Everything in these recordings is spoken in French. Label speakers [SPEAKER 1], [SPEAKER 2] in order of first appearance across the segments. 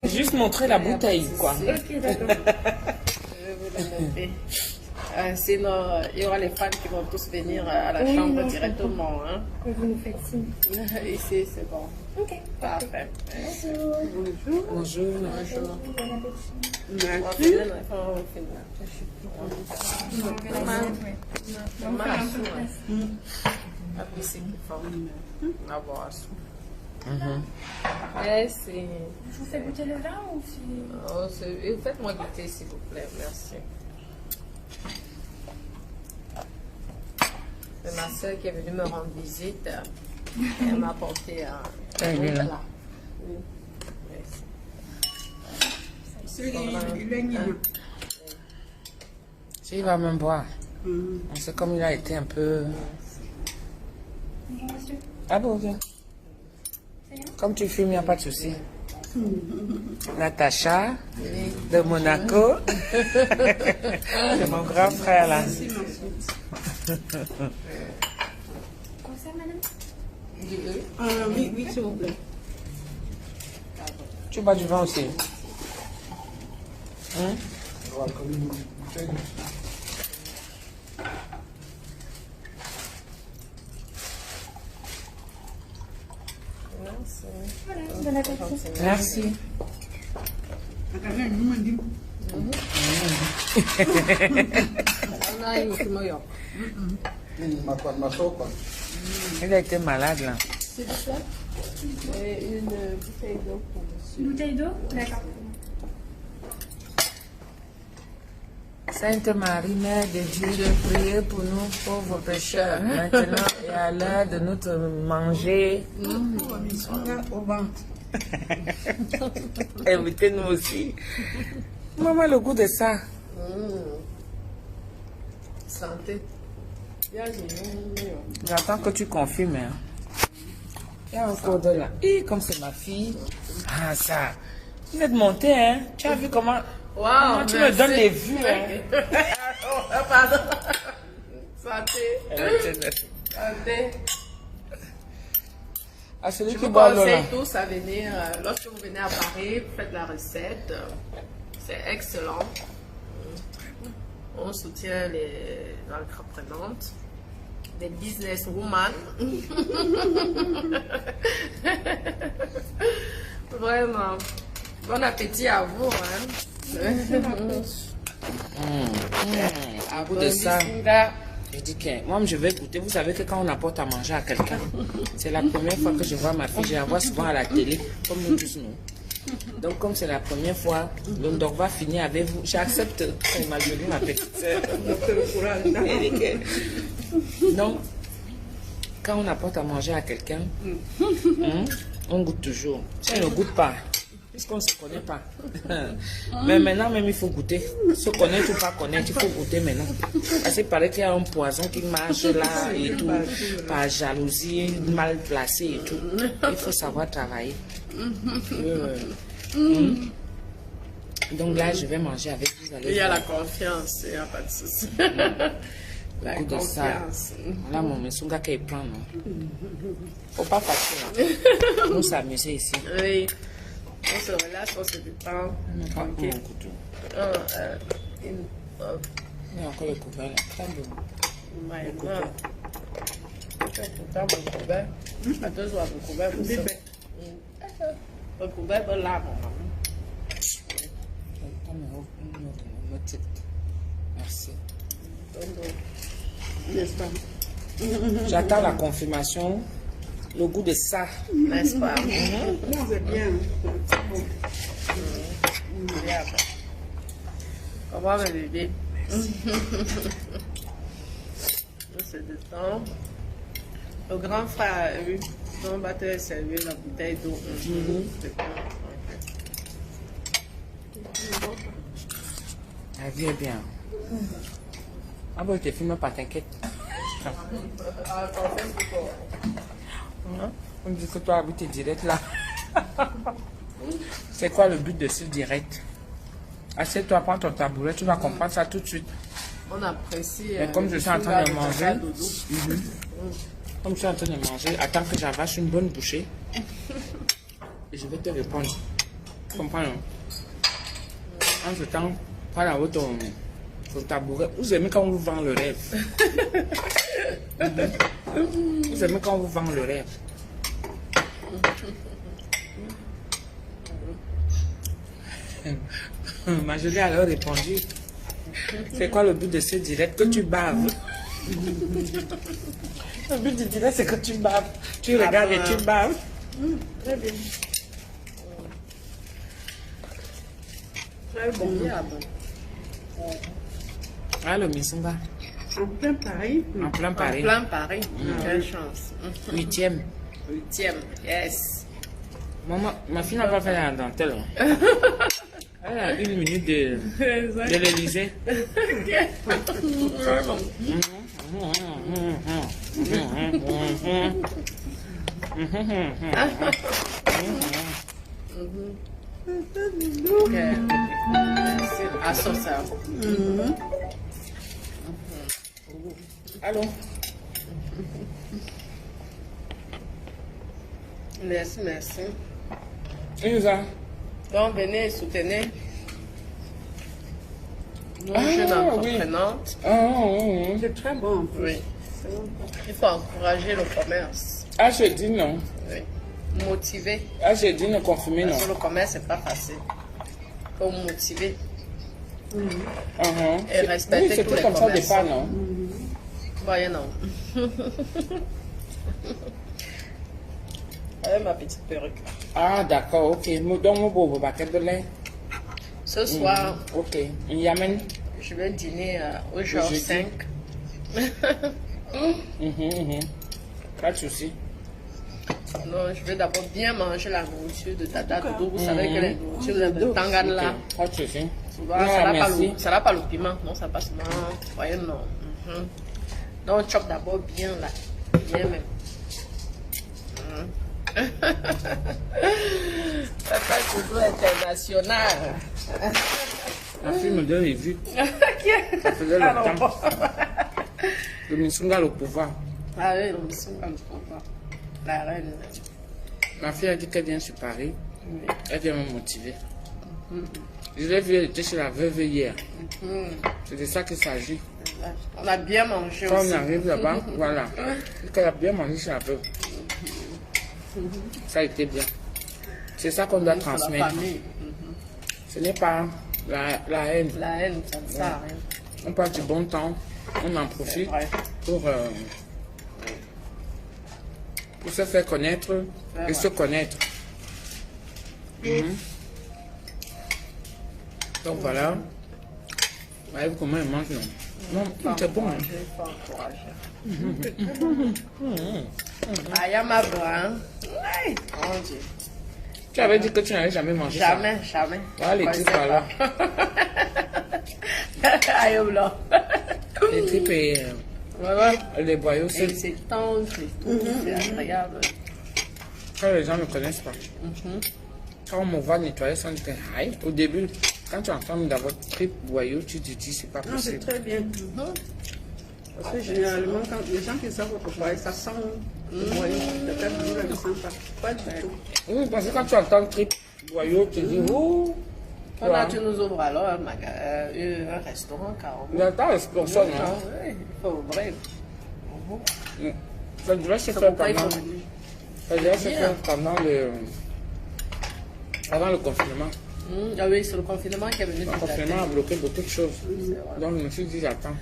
[SPEAKER 1] Juste montrer la bouteille, quoi.
[SPEAKER 2] Ok, d'accord.
[SPEAKER 3] Je vais vous le noter. Sinon, il y aura les fans qui vont tous venir à la
[SPEAKER 2] Oui,
[SPEAKER 3] chambre
[SPEAKER 2] non, je
[SPEAKER 3] directement. Hein.
[SPEAKER 2] Vous nous faites signe.
[SPEAKER 3] Ici, c'est bon.
[SPEAKER 2] Ok.
[SPEAKER 3] Parfait.
[SPEAKER 2] Bonjour.
[SPEAKER 3] Bonjour.
[SPEAKER 1] Bonjour.
[SPEAKER 3] Bonjour.
[SPEAKER 2] Bon appétit.
[SPEAKER 3] Merci. Merci.
[SPEAKER 2] Je vous fais goûter le vin ou c'est...
[SPEAKER 3] Oh, faites-moi goûter, s'il vous plaît. Merci. C'est ma soeur qui est venue me rendre visite. Elle m'a apporté un
[SPEAKER 1] Elle est là.
[SPEAKER 3] plat. Oui. Merci.
[SPEAKER 1] Si, il va même boire. C'est comme il a été un peu...
[SPEAKER 2] Bonjour, monsieur.
[SPEAKER 1] Ah bon, viens. Comme tu fumes, il n'y a pas de souci. Natacha, de Monaco. C'est mon grand frère, là.
[SPEAKER 2] Comme ça, madame?
[SPEAKER 3] Oui, oui, s'il vous plaît.
[SPEAKER 1] Tu bois du vin aussi?
[SPEAKER 2] Voilà, bon appétit.
[SPEAKER 1] Merci. Il a été malade, là.
[SPEAKER 3] S'il vous plaît. Et une bouteille d'eau pour monsieur.
[SPEAKER 2] Une bouteille d'eau? D'accord.
[SPEAKER 1] Sainte Marie, Mère de Dieu, priez pour nous pauvres pécheurs, maintenant et à l'heure de notre manger. Invitez-nous aussi. Maman, le goût de ça.
[SPEAKER 3] Santé.
[SPEAKER 1] J'attends que tu confirmes. Hein. Il y a encore de là. Et comme c'est ma fille. Ah, ça. Tu viens de monter, hein. Tu as vu comment...
[SPEAKER 3] Wow,
[SPEAKER 1] tu me donnes les vues, hein.
[SPEAKER 3] Pardon. Santé. Santé.
[SPEAKER 1] Ah, celui
[SPEAKER 3] Je
[SPEAKER 1] qui
[SPEAKER 3] vous
[SPEAKER 1] boit l'eau, là.
[SPEAKER 3] conseille tous à venir, lorsque vous venez à Paris, vous faites la recette. C'est excellent. On soutient les entreprenantes, des businesswomen. Vraiment. Bon appétit à vous. Hein.
[SPEAKER 1] À bout de ça. Je dis que moi, je vais goûter. Vous savez que quand on apporte à manger à quelqu'un, c'est la première fois que je vois ma fille. Je la vois souvent à la télé, comme nous tous nous. Donc, comme c'est la première fois, donc va finir avec vous. J'accepte. Elle m'a donné ma petite sœur. Donc, quand on apporte à manger à quelqu'un, on goûte toujours. Si on ne goûte pas, puisqu'on ne se connaît pas. Mais maintenant, même, il faut goûter. Se connaître ou pas connaître, il faut goûter maintenant. Parce qu'il paraît qu'il y a un poison qui marche là et tout, par jalousie, mal placé et tout. Il faut savoir travailler. Donc là, je vais manger avec vous.
[SPEAKER 3] Il y a la confiance, il n'y a pas de souci. La
[SPEAKER 1] Goût de ça.
[SPEAKER 3] confiance.
[SPEAKER 1] Là, mon messunga qu'il prend, non? Faut pas fâcher. Nous s'amuser ici.
[SPEAKER 3] Oui. On se relâche, on se détend.
[SPEAKER 1] Tranquille.
[SPEAKER 3] Il
[SPEAKER 1] Il y a encore le couvert là. Très bon.
[SPEAKER 3] Mon couvert. À 2 heures, mon couvert. Mon couvert est là, mon
[SPEAKER 1] Merci.
[SPEAKER 3] N'est-ce pas?
[SPEAKER 1] J'attends la confirmation. Le goût de ça.
[SPEAKER 3] N'est-ce pas?
[SPEAKER 4] C'est bien.
[SPEAKER 3] On va me l'aider. On se détend. Le grand frère, oui, son batteur est servi la bouteille d'eau.
[SPEAKER 1] La vie est bien. Ah bon, je te filme pas, t'inquiète. On dit que toi, habiter direct là. C'est quoi le but de ce direct? Assieds-toi, prends ton tabouret, tu vas comprendre ça tout de suite.
[SPEAKER 3] On apprécie.
[SPEAKER 1] Mais comme je suis en train de
[SPEAKER 3] le
[SPEAKER 1] manger,
[SPEAKER 3] caca doudou.
[SPEAKER 1] comme je suis en train de manger, attends que j'avance une bonne bouchée. Et je vais te répondre. Tu comprends, non? En ce temps, pas là-haut ton tabouret. Vous aimez quand on vous vend le rêve. Vous aimez quand on vous vend le rêve. Ma jolie a alors répondu. C'est quoi le but de ce direct? Que tu baves. Le but du direct, c'est que tu baves. Tu regardes et tu baves.
[SPEAKER 3] Très bien. Très bon. Bien, bon.
[SPEAKER 1] Ah, le Missunga.
[SPEAKER 3] En plein Paris.
[SPEAKER 1] En plein Paris.
[SPEAKER 3] En plein Paris. Quelle chance.
[SPEAKER 1] 8e.
[SPEAKER 3] 8e, yes.
[SPEAKER 1] Maman, ma fille n'a pas fait la dentelle. Elle a 1 minute de l'Élysée.
[SPEAKER 3] À ça, ça.
[SPEAKER 1] Allô?
[SPEAKER 3] Merci, merci.
[SPEAKER 1] Elsa.
[SPEAKER 3] Donc, venez soutenir nos
[SPEAKER 1] Ah,
[SPEAKER 3] jeunes
[SPEAKER 1] oui.
[SPEAKER 3] entreprenantes.
[SPEAKER 2] C'est très bon.
[SPEAKER 3] Oui. Il faut encourager le commerce.
[SPEAKER 1] Ah, je dis non.
[SPEAKER 3] Oui. Motiver.
[SPEAKER 1] Ah, je dis non, confirmer non.
[SPEAKER 3] Parce que le commerce, c'est pas facile. Il faut motiver et respecter
[SPEAKER 1] Oui,
[SPEAKER 3] tous
[SPEAKER 1] c'était
[SPEAKER 3] les
[SPEAKER 1] comme ça au
[SPEAKER 3] commerçants.
[SPEAKER 1] départ, non?
[SPEAKER 3] Voyez, non. Avec ma petite perruque.
[SPEAKER 1] Ah, d'accord, ok. Donc, mon beau baquet de lait.
[SPEAKER 3] Ce soir,
[SPEAKER 1] Ok. Yamen.
[SPEAKER 3] je vais dîner au genre
[SPEAKER 1] jeudi.
[SPEAKER 3] 5.
[SPEAKER 1] Pas de souci.
[SPEAKER 3] Non, je vais d'abord bien manger la nourriture de Tata Dodo. Vous savez que les nourritures de Tangane là,
[SPEAKER 1] Pas de souci.
[SPEAKER 3] souvent,
[SPEAKER 1] Ah, merci.
[SPEAKER 3] ça n'a pas le piment. Non, ça passe mal. Voyez, non. Donc, on chope d'abord bien là. Bien même. Tata Dodo international.
[SPEAKER 1] La fille me donne les vues. Ça faisait longtemps. Le Missunga, le pouvoir.
[SPEAKER 3] Ah oui, nous sommes comme ça. La reine.
[SPEAKER 1] Ma fille a dit qu'elle vient sur Paris. Elle vient me motiver. Je l'ai vue, elle était chez la veuve hier. C'est de ça qu'il s'agit.
[SPEAKER 3] On a bien mangé
[SPEAKER 1] Quand
[SPEAKER 3] aussi.
[SPEAKER 1] on arrive là-bas, voilà. Elle a bien mangé chez la veuve. Ça a été bien. C'est ça qu'on doit
[SPEAKER 3] Pour la
[SPEAKER 1] transmettre.
[SPEAKER 3] famille.
[SPEAKER 1] Ce n'est pas la haine.
[SPEAKER 3] La haine, ça ne sert à rien.
[SPEAKER 1] On passe du bon temps, on en profite
[SPEAKER 3] vrai.
[SPEAKER 1] pour se faire connaître et se connaître. Donc voilà. Voyez comment il mange, non? Non, c'est bon. Hein.
[SPEAKER 3] Il faut encourager. Ayama Brun. Oui, mon Dieu.
[SPEAKER 1] Tu avais dit que tu n'avais jamais mangé ça.
[SPEAKER 3] Jamais, jamais.
[SPEAKER 1] Voilà les tripes là.
[SPEAKER 3] Ayobla.
[SPEAKER 1] Les tripes et
[SPEAKER 3] Voilà.
[SPEAKER 1] les boyaux,
[SPEAKER 3] Et
[SPEAKER 1] c'est
[SPEAKER 3] c'est tendre et tout. C'est agréable.
[SPEAKER 1] quand les gens ne me connaissent pas. Quand on me voit nettoyer son terrain, au début, quand tu entends d'abord trip boyau, tu te dis c'est pas
[SPEAKER 4] Non, c'est
[SPEAKER 1] possible.
[SPEAKER 4] très bien. Parce que généralement, quand les gens qui savent votre foyer, ça sent le boyau. Peut-être que vous ne le sentez pas. Pas du tout.
[SPEAKER 1] Oui, parce que quand tu entends trip boyau, tu te dis oh.
[SPEAKER 3] Voilà, tu nous ouvres alors un restaurant carrément.
[SPEAKER 1] J'entends l'explosion, non?
[SPEAKER 3] Oui, il faut ouvrir.
[SPEAKER 1] Ça devrait se
[SPEAKER 3] C'est
[SPEAKER 1] faire
[SPEAKER 3] pourquoi il faut
[SPEAKER 1] pendant,
[SPEAKER 3] venir.
[SPEAKER 1] ça devrait se faire pendant avant le confinement.
[SPEAKER 3] Ah oui, c'est le confinement qui est venu
[SPEAKER 1] Le
[SPEAKER 3] tout à
[SPEAKER 1] confinement a bloqué beaucoup de choses. Donc je me suis dit, j'attends.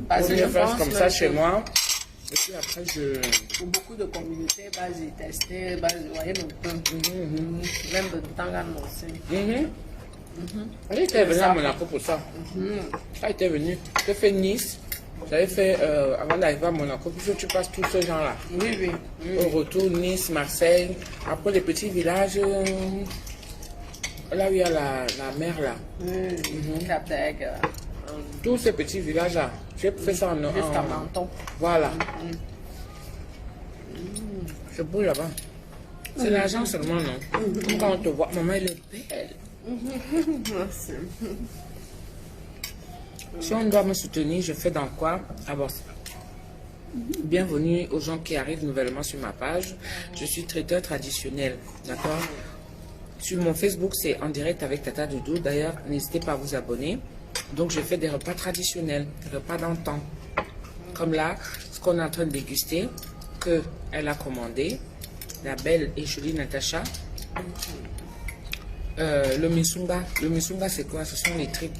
[SPEAKER 3] Parce
[SPEAKER 1] Je
[SPEAKER 3] que je
[SPEAKER 1] vais faire
[SPEAKER 3] pense
[SPEAKER 1] comme
[SPEAKER 3] même
[SPEAKER 1] ça chez
[SPEAKER 3] que
[SPEAKER 1] moi. Et puis après,
[SPEAKER 3] pour beaucoup de communautés, basées tester, basées, vous voyez, même de Tangane aussi.
[SPEAKER 1] Elle était venue à Monaco pour ça. Elle était venue. J'ai fait Nice. J'avais fait, avant d'arriver à Monaco, puisque tu passes tous ces gens-là.
[SPEAKER 3] Oui, oui.
[SPEAKER 1] Au retour, Nice, Marseille. Après, les petits villages, là où il y a la mer, là.
[SPEAKER 3] Cap d'Aigle,
[SPEAKER 1] Tous ces petits villages-là. J'ai fait ça en...
[SPEAKER 3] jusqu'à Menton.
[SPEAKER 1] Voilà. C'est beau là-bas. C'est l'argent seulement, non? Comme quand on te voit, maman, elle est belle.
[SPEAKER 3] Merci.
[SPEAKER 1] Si on doit me soutenir, je fais dans quoi? D'abord, bienvenue aux gens qui arrivent nouvellement sur ma page. Je suis traiteur traditionnel, d'accord? Sur mon Facebook, c'est en direct avec Tata Doudou. D'ailleurs, n'hésitez pas à vous abonner. Donc, je fais des repas traditionnels, des repas d'antan. Comme là, ce qu'on est en train de déguster, qu'elle a commandé, la belle et jolie Natacha. Le misunga. Le misunga, c'est quoi? Ce sont les tripes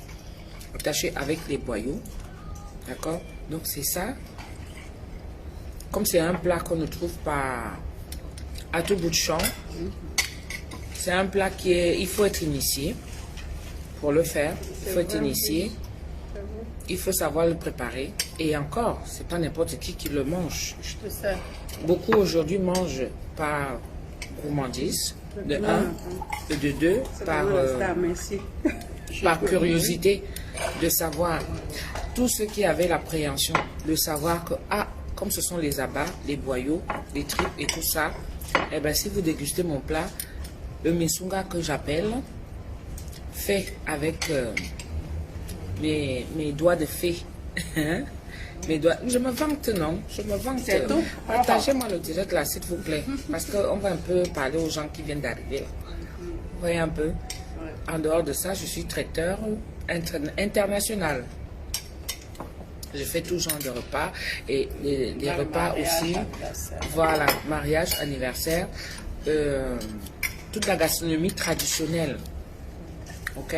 [SPEAKER 1] attachées avec les boyaux. D'accord? Donc, c'est ça. Comme c'est un plat qu'on ne trouve pas à tout bout de champ, c'est un plat qui est... Il faut être initié pour le faire. Il faut être initié. Il faut savoir le préparer. Et encore, c'est pas n'importe qui le mange.
[SPEAKER 3] Je te sais.
[SPEAKER 1] Beaucoup aujourd'hui mangent par gourmandise, de un, et de deux, par curiosité de savoir. Tous ceux qui avaient l'appréhension de savoir que, ah, comme ce sont les abats, les boyaux, les tripes et tout ça, eh bien, si vous dégustez mon plat, le misunga que j'appelle, fait avec mes doigts de fée. Mes doigts. Je me vante, non? Je me vante. Partagez-moi le direct là, s'il vous plaît. Parce qu'on va un peu parler aux gens qui viennent d'arriver. Vous voyez un peu? En dehors de ça, je suis traiteur international. Je fais tout genre de repas et des repas aussi. Voilà, mariage, anniversaire, toute la gastronomie traditionnelle. Ok?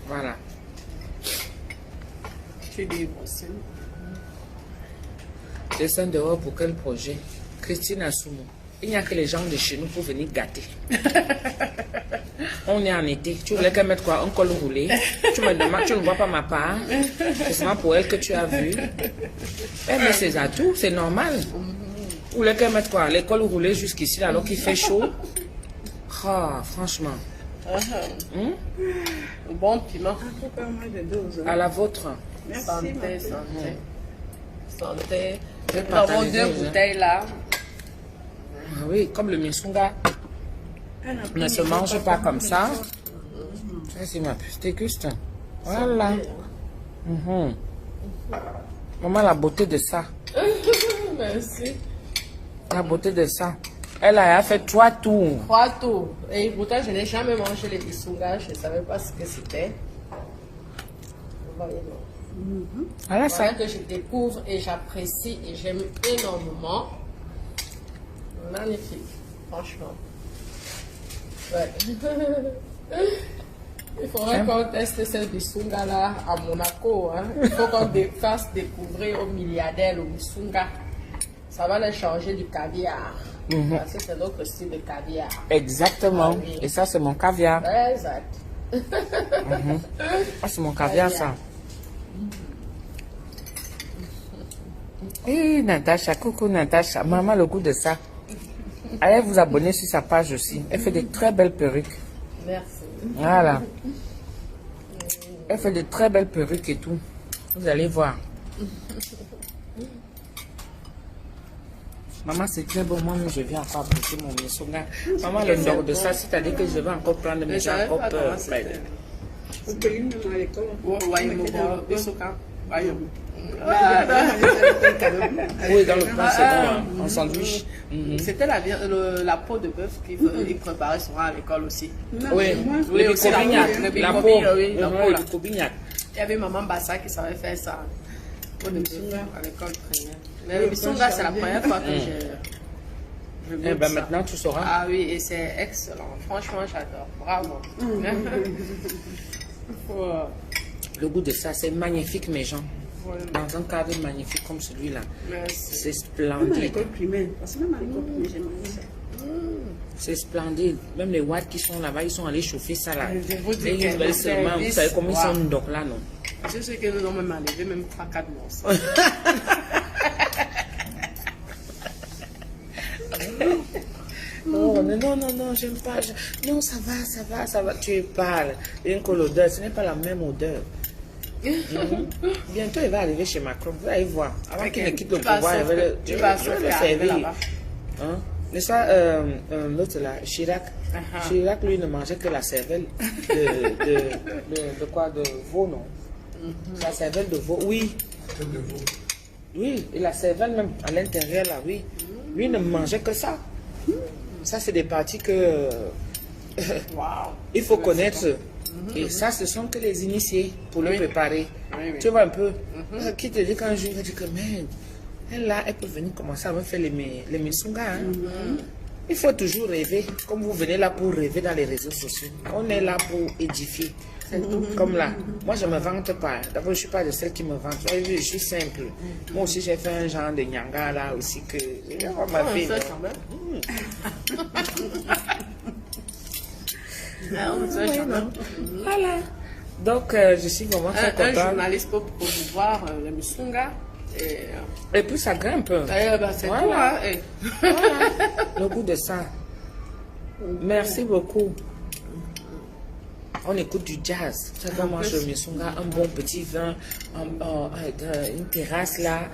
[SPEAKER 1] Voilà.
[SPEAKER 3] Tu dis aussi.
[SPEAKER 1] Descends dehors pour quel projet? Christine Assoumo. Il n'y a que les gens de chez nous pour venir gâter. On est en été. Tu voulais qu'elle mette quoi? Un col roulé. Tu me demandes, tu ne vois pas ma part. C'est seulement pour elle que tu as vu. Elle met ses atouts, c'est normal. Vous voulez qu'elle mette quoi? Les cols roulés jusqu'ici alors qu'il fait chaud. Ah, franchement.
[SPEAKER 3] Bon piment.
[SPEAKER 1] À la vôtre.
[SPEAKER 3] Santé, santé. Santé.
[SPEAKER 1] Je vais
[SPEAKER 3] Nous avons
[SPEAKER 1] partager,
[SPEAKER 3] 2
[SPEAKER 1] hein.
[SPEAKER 3] bouteilles là.
[SPEAKER 1] Ah oui, comme le misunga ne se mange pas comme ça. C'est ma puce déguste. Voilà. Maman, la beauté de ça.
[SPEAKER 3] Merci.
[SPEAKER 1] La beauté de ça. Elle a fait 3 tours.
[SPEAKER 3] 3 tours. Et pourtant, je n'ai jamais mangé les bisungas. Je ne savais pas ce que c'était. Voyez, non.
[SPEAKER 1] Voilà ça.
[SPEAKER 3] Voilà que je découvre et j'apprécie et j'aime énormément. Magnifique, franchement. Ouais. Il faudrait qu'on teste cette bisunga là à Monaco. Hein. Il faut qu'on fasse découvrir aux milliardaires le bisunga. Ça va les changer du caviar. Parce que c'est notre style de caviar.
[SPEAKER 1] Exactement.
[SPEAKER 3] Ah oui.
[SPEAKER 1] Et ça, c'est mon caviar.
[SPEAKER 3] Exact.
[SPEAKER 1] Ah, c'est mon caviar, ça. Hé, Natacha, coucou Natacha. Maman, le goût de ça. Allez vous abonner sur sa page aussi. Elle fait de très belles perruques.
[SPEAKER 3] Merci.
[SPEAKER 1] Voilà. Elle fait de très belles perruques et tout. Vous allez voir. Maman, c'est très bon. Moi, je viens encore apporter mon misunga. Maman, le nord de ça, c'est-à-dire que je vais encore prendre mes gens encore peur. Oui, dans le pain, c'est bon, en sandwich.
[SPEAKER 3] C'était la peau de bœuf qu'ils préparaient souvent à l'école aussi.
[SPEAKER 1] Oui,
[SPEAKER 3] Oui,
[SPEAKER 1] le
[SPEAKER 3] aussi la
[SPEAKER 1] bicobignac,
[SPEAKER 3] peau, le
[SPEAKER 1] la peau,
[SPEAKER 3] bicobi, oui, la peau,
[SPEAKER 1] le
[SPEAKER 3] là.
[SPEAKER 1] bicobignac.
[SPEAKER 3] Il y avait maman Bassa qui savait faire ça. Peau de bœuf à l'école primaire. Mais le bisunga, c'est la première fois que je
[SPEAKER 1] Eh
[SPEAKER 3] goûte
[SPEAKER 1] ben
[SPEAKER 3] ça.
[SPEAKER 1] maintenant, tu sauras.
[SPEAKER 3] Ah oui, et c'est excellent. Franchement, j'adore. Bravo.
[SPEAKER 1] Le goût de ça, c'est magnifique, mes gens. Dans un cadre magnifique comme celui-là.
[SPEAKER 3] Merci.
[SPEAKER 1] C'est
[SPEAKER 4] Même à
[SPEAKER 1] splendide.
[SPEAKER 4] l'école primaire. Parce que même à l'école primaire, j'ai mangé ça.
[SPEAKER 1] C'est splendide. Même les watts qui sont là-bas, ils sont allés chauffer ça là.
[SPEAKER 3] Je vous dis
[SPEAKER 1] Et
[SPEAKER 3] que
[SPEAKER 1] ils veulent
[SPEAKER 3] le
[SPEAKER 1] seulement, vous
[SPEAKER 3] service,
[SPEAKER 1] savez combien ils
[SPEAKER 3] wow.
[SPEAKER 1] sont donc là, non?
[SPEAKER 3] C'est ce que nous avons même enlevé, même 3-4 morceaux.
[SPEAKER 1] Oh, non, j'aime pas. Non, ça va. Tu parles. Une que l'odeur, ce n'est pas la même odeur. Bientôt, il va arriver chez Macron. Vous allez voir. Avant qu'il ne quitte le pouvoir,
[SPEAKER 3] tu vas
[SPEAKER 1] je vais le
[SPEAKER 3] arriver
[SPEAKER 1] servir.
[SPEAKER 3] là-bas.
[SPEAKER 1] Hein? Mais ça, l'autre là, Chirac. Chirac, lui, ne mangeait que la cervelle de quoi? De veau, non? La cervelle de veau, oui. Oui, et la cervelle même à l'intérieur là, oui. Lui ne mangeait que ça. Ça, c'est des parties que
[SPEAKER 3] Waouh.
[SPEAKER 1] Il faut connaître. Et ça, ce sont que les initiés pour le préparer.
[SPEAKER 3] Oui, oui.
[SPEAKER 1] Tu vois un peu. Qui te dit qu'un jour, il va dire que, mais elle là, elle peut venir commencer à me faire les misungas. Hein. Il faut toujours rêver. Comme vous venez là pour rêver dans les réseaux sociaux. On est là pour édifier. Comme là. Moi, je ne me vante pas. D'abord, je ne suis pas de celle qui me vante. Je suis simple. Moi aussi, j'ai fait un genre de nyanga là aussi que. Ma fille.
[SPEAKER 3] Ça, quand même. Non, ça, quand même.
[SPEAKER 1] Voilà. Donc, je suis vraiment très
[SPEAKER 3] Un
[SPEAKER 1] contente.
[SPEAKER 3] journaliste peut promouvoir le Musunga.
[SPEAKER 1] Et puis, ça grimpe.
[SPEAKER 3] C'est
[SPEAKER 1] Voilà.
[SPEAKER 3] tout, hein. Et-
[SPEAKER 1] Voilà. Le goût de ça. Merci beaucoup. On écoute du jazz. Ça va manger le Musunga, un bon petit vin, une terrasse là,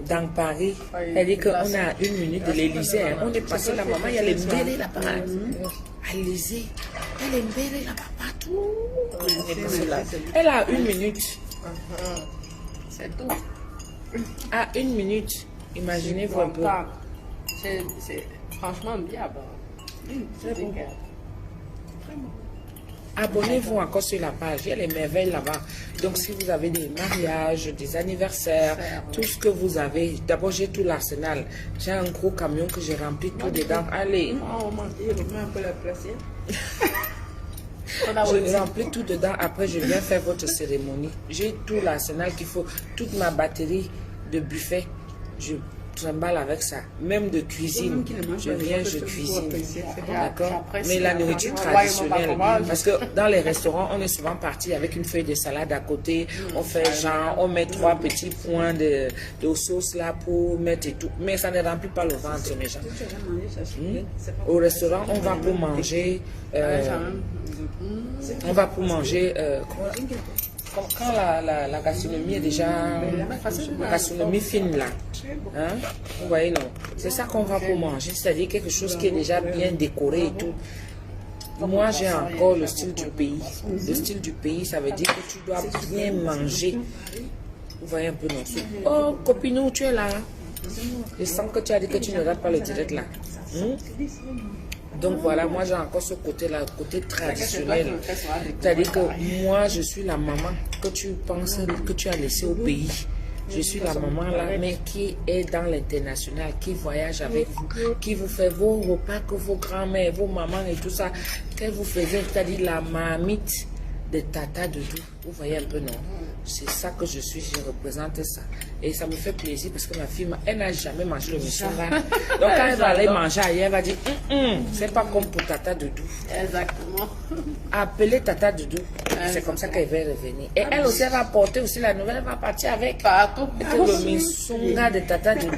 [SPEAKER 1] dans Paris. C'est-à-dire qu'on est à 1 minute de l'Élysée. Hein. On est passé la maman, il y a les mbérés là-bas. À l'Élysée. Elle est mbérés là-bas partout. On est passé là. Elle a 1 minute.
[SPEAKER 3] C'est tout.
[SPEAKER 1] À 1 minute. Imaginez-vous un peu.
[SPEAKER 3] C'est franchement bien. C'est bon.
[SPEAKER 1] Abonnez-vous encore sur la page, il y a les merveilles là-bas. Donc si vous avez des mariages, des anniversaires, tout ce que vous avez, d'abord j'ai tout l'arsenal. J'ai un gros camion que j'ai rempli tout dedans. Allez,
[SPEAKER 4] On met un peu la place.
[SPEAKER 1] je remplis tout dedans, après je viens faire votre cérémonie. J'ai tout l'arsenal qu'il faut, toute ma batterie de buffet, je trimballe avec ça, même de cuisine, je viens, je cuisine, d'accord, mais la nourriture traditionnelle, parce que dans les restaurants, on est souvent parti avec une feuille de salade à côté, on fait genre, on met 3 petits points de sauce là pour mettre et tout, mais ça ne remplit pas le ventre, mes gens. Au restaurant, on va pour manger, quand la gastronomie est déjà la gastronomie fine là, hein? Vous voyez non, c'est ça qu'on va pour manger, c'est-à-dire quelque chose qui est déjà bien décoré et tout. Moi j'ai encore le style du pays. Le style du pays, ça veut dire que tu dois bien manger. Vous voyez un peu non? Oh copinou, tu es là. Je sens que tu as dit que tu ne regardes pas le direct là. Donc voilà, moi j'ai encore ce côté-là, le côté traditionnel. C'est-à-dire que moi je suis la maman que tu penses que tu as laissée au pays. Je suis la maman là, mais qui est dans l'international, qui voyage avec vous, qui vous fait vos repas que vos grands-mères, vos mamans et tout ça, qu'elle vous faisait, c'est-à-dire la marmite de Tata Doudou. Vous voyez un peu, non? C'est ça que je suis, je représente ça. Et ça me fait plaisir parce que ma fille, elle n'a jamais mangé le Musunga. Donc quand elle va aller manger ailleurs, elle va dire, c'est pas comme pour Tata Doudou.
[SPEAKER 3] Exactement.
[SPEAKER 1] Appelez Tata Doudou. C'est comme ça qu'elle va revenir. Et elle aussi, elle va porter aussi la nouvelle, elle va partir avec.
[SPEAKER 3] Partout.
[SPEAKER 1] Le Musunga de Tata Doudou.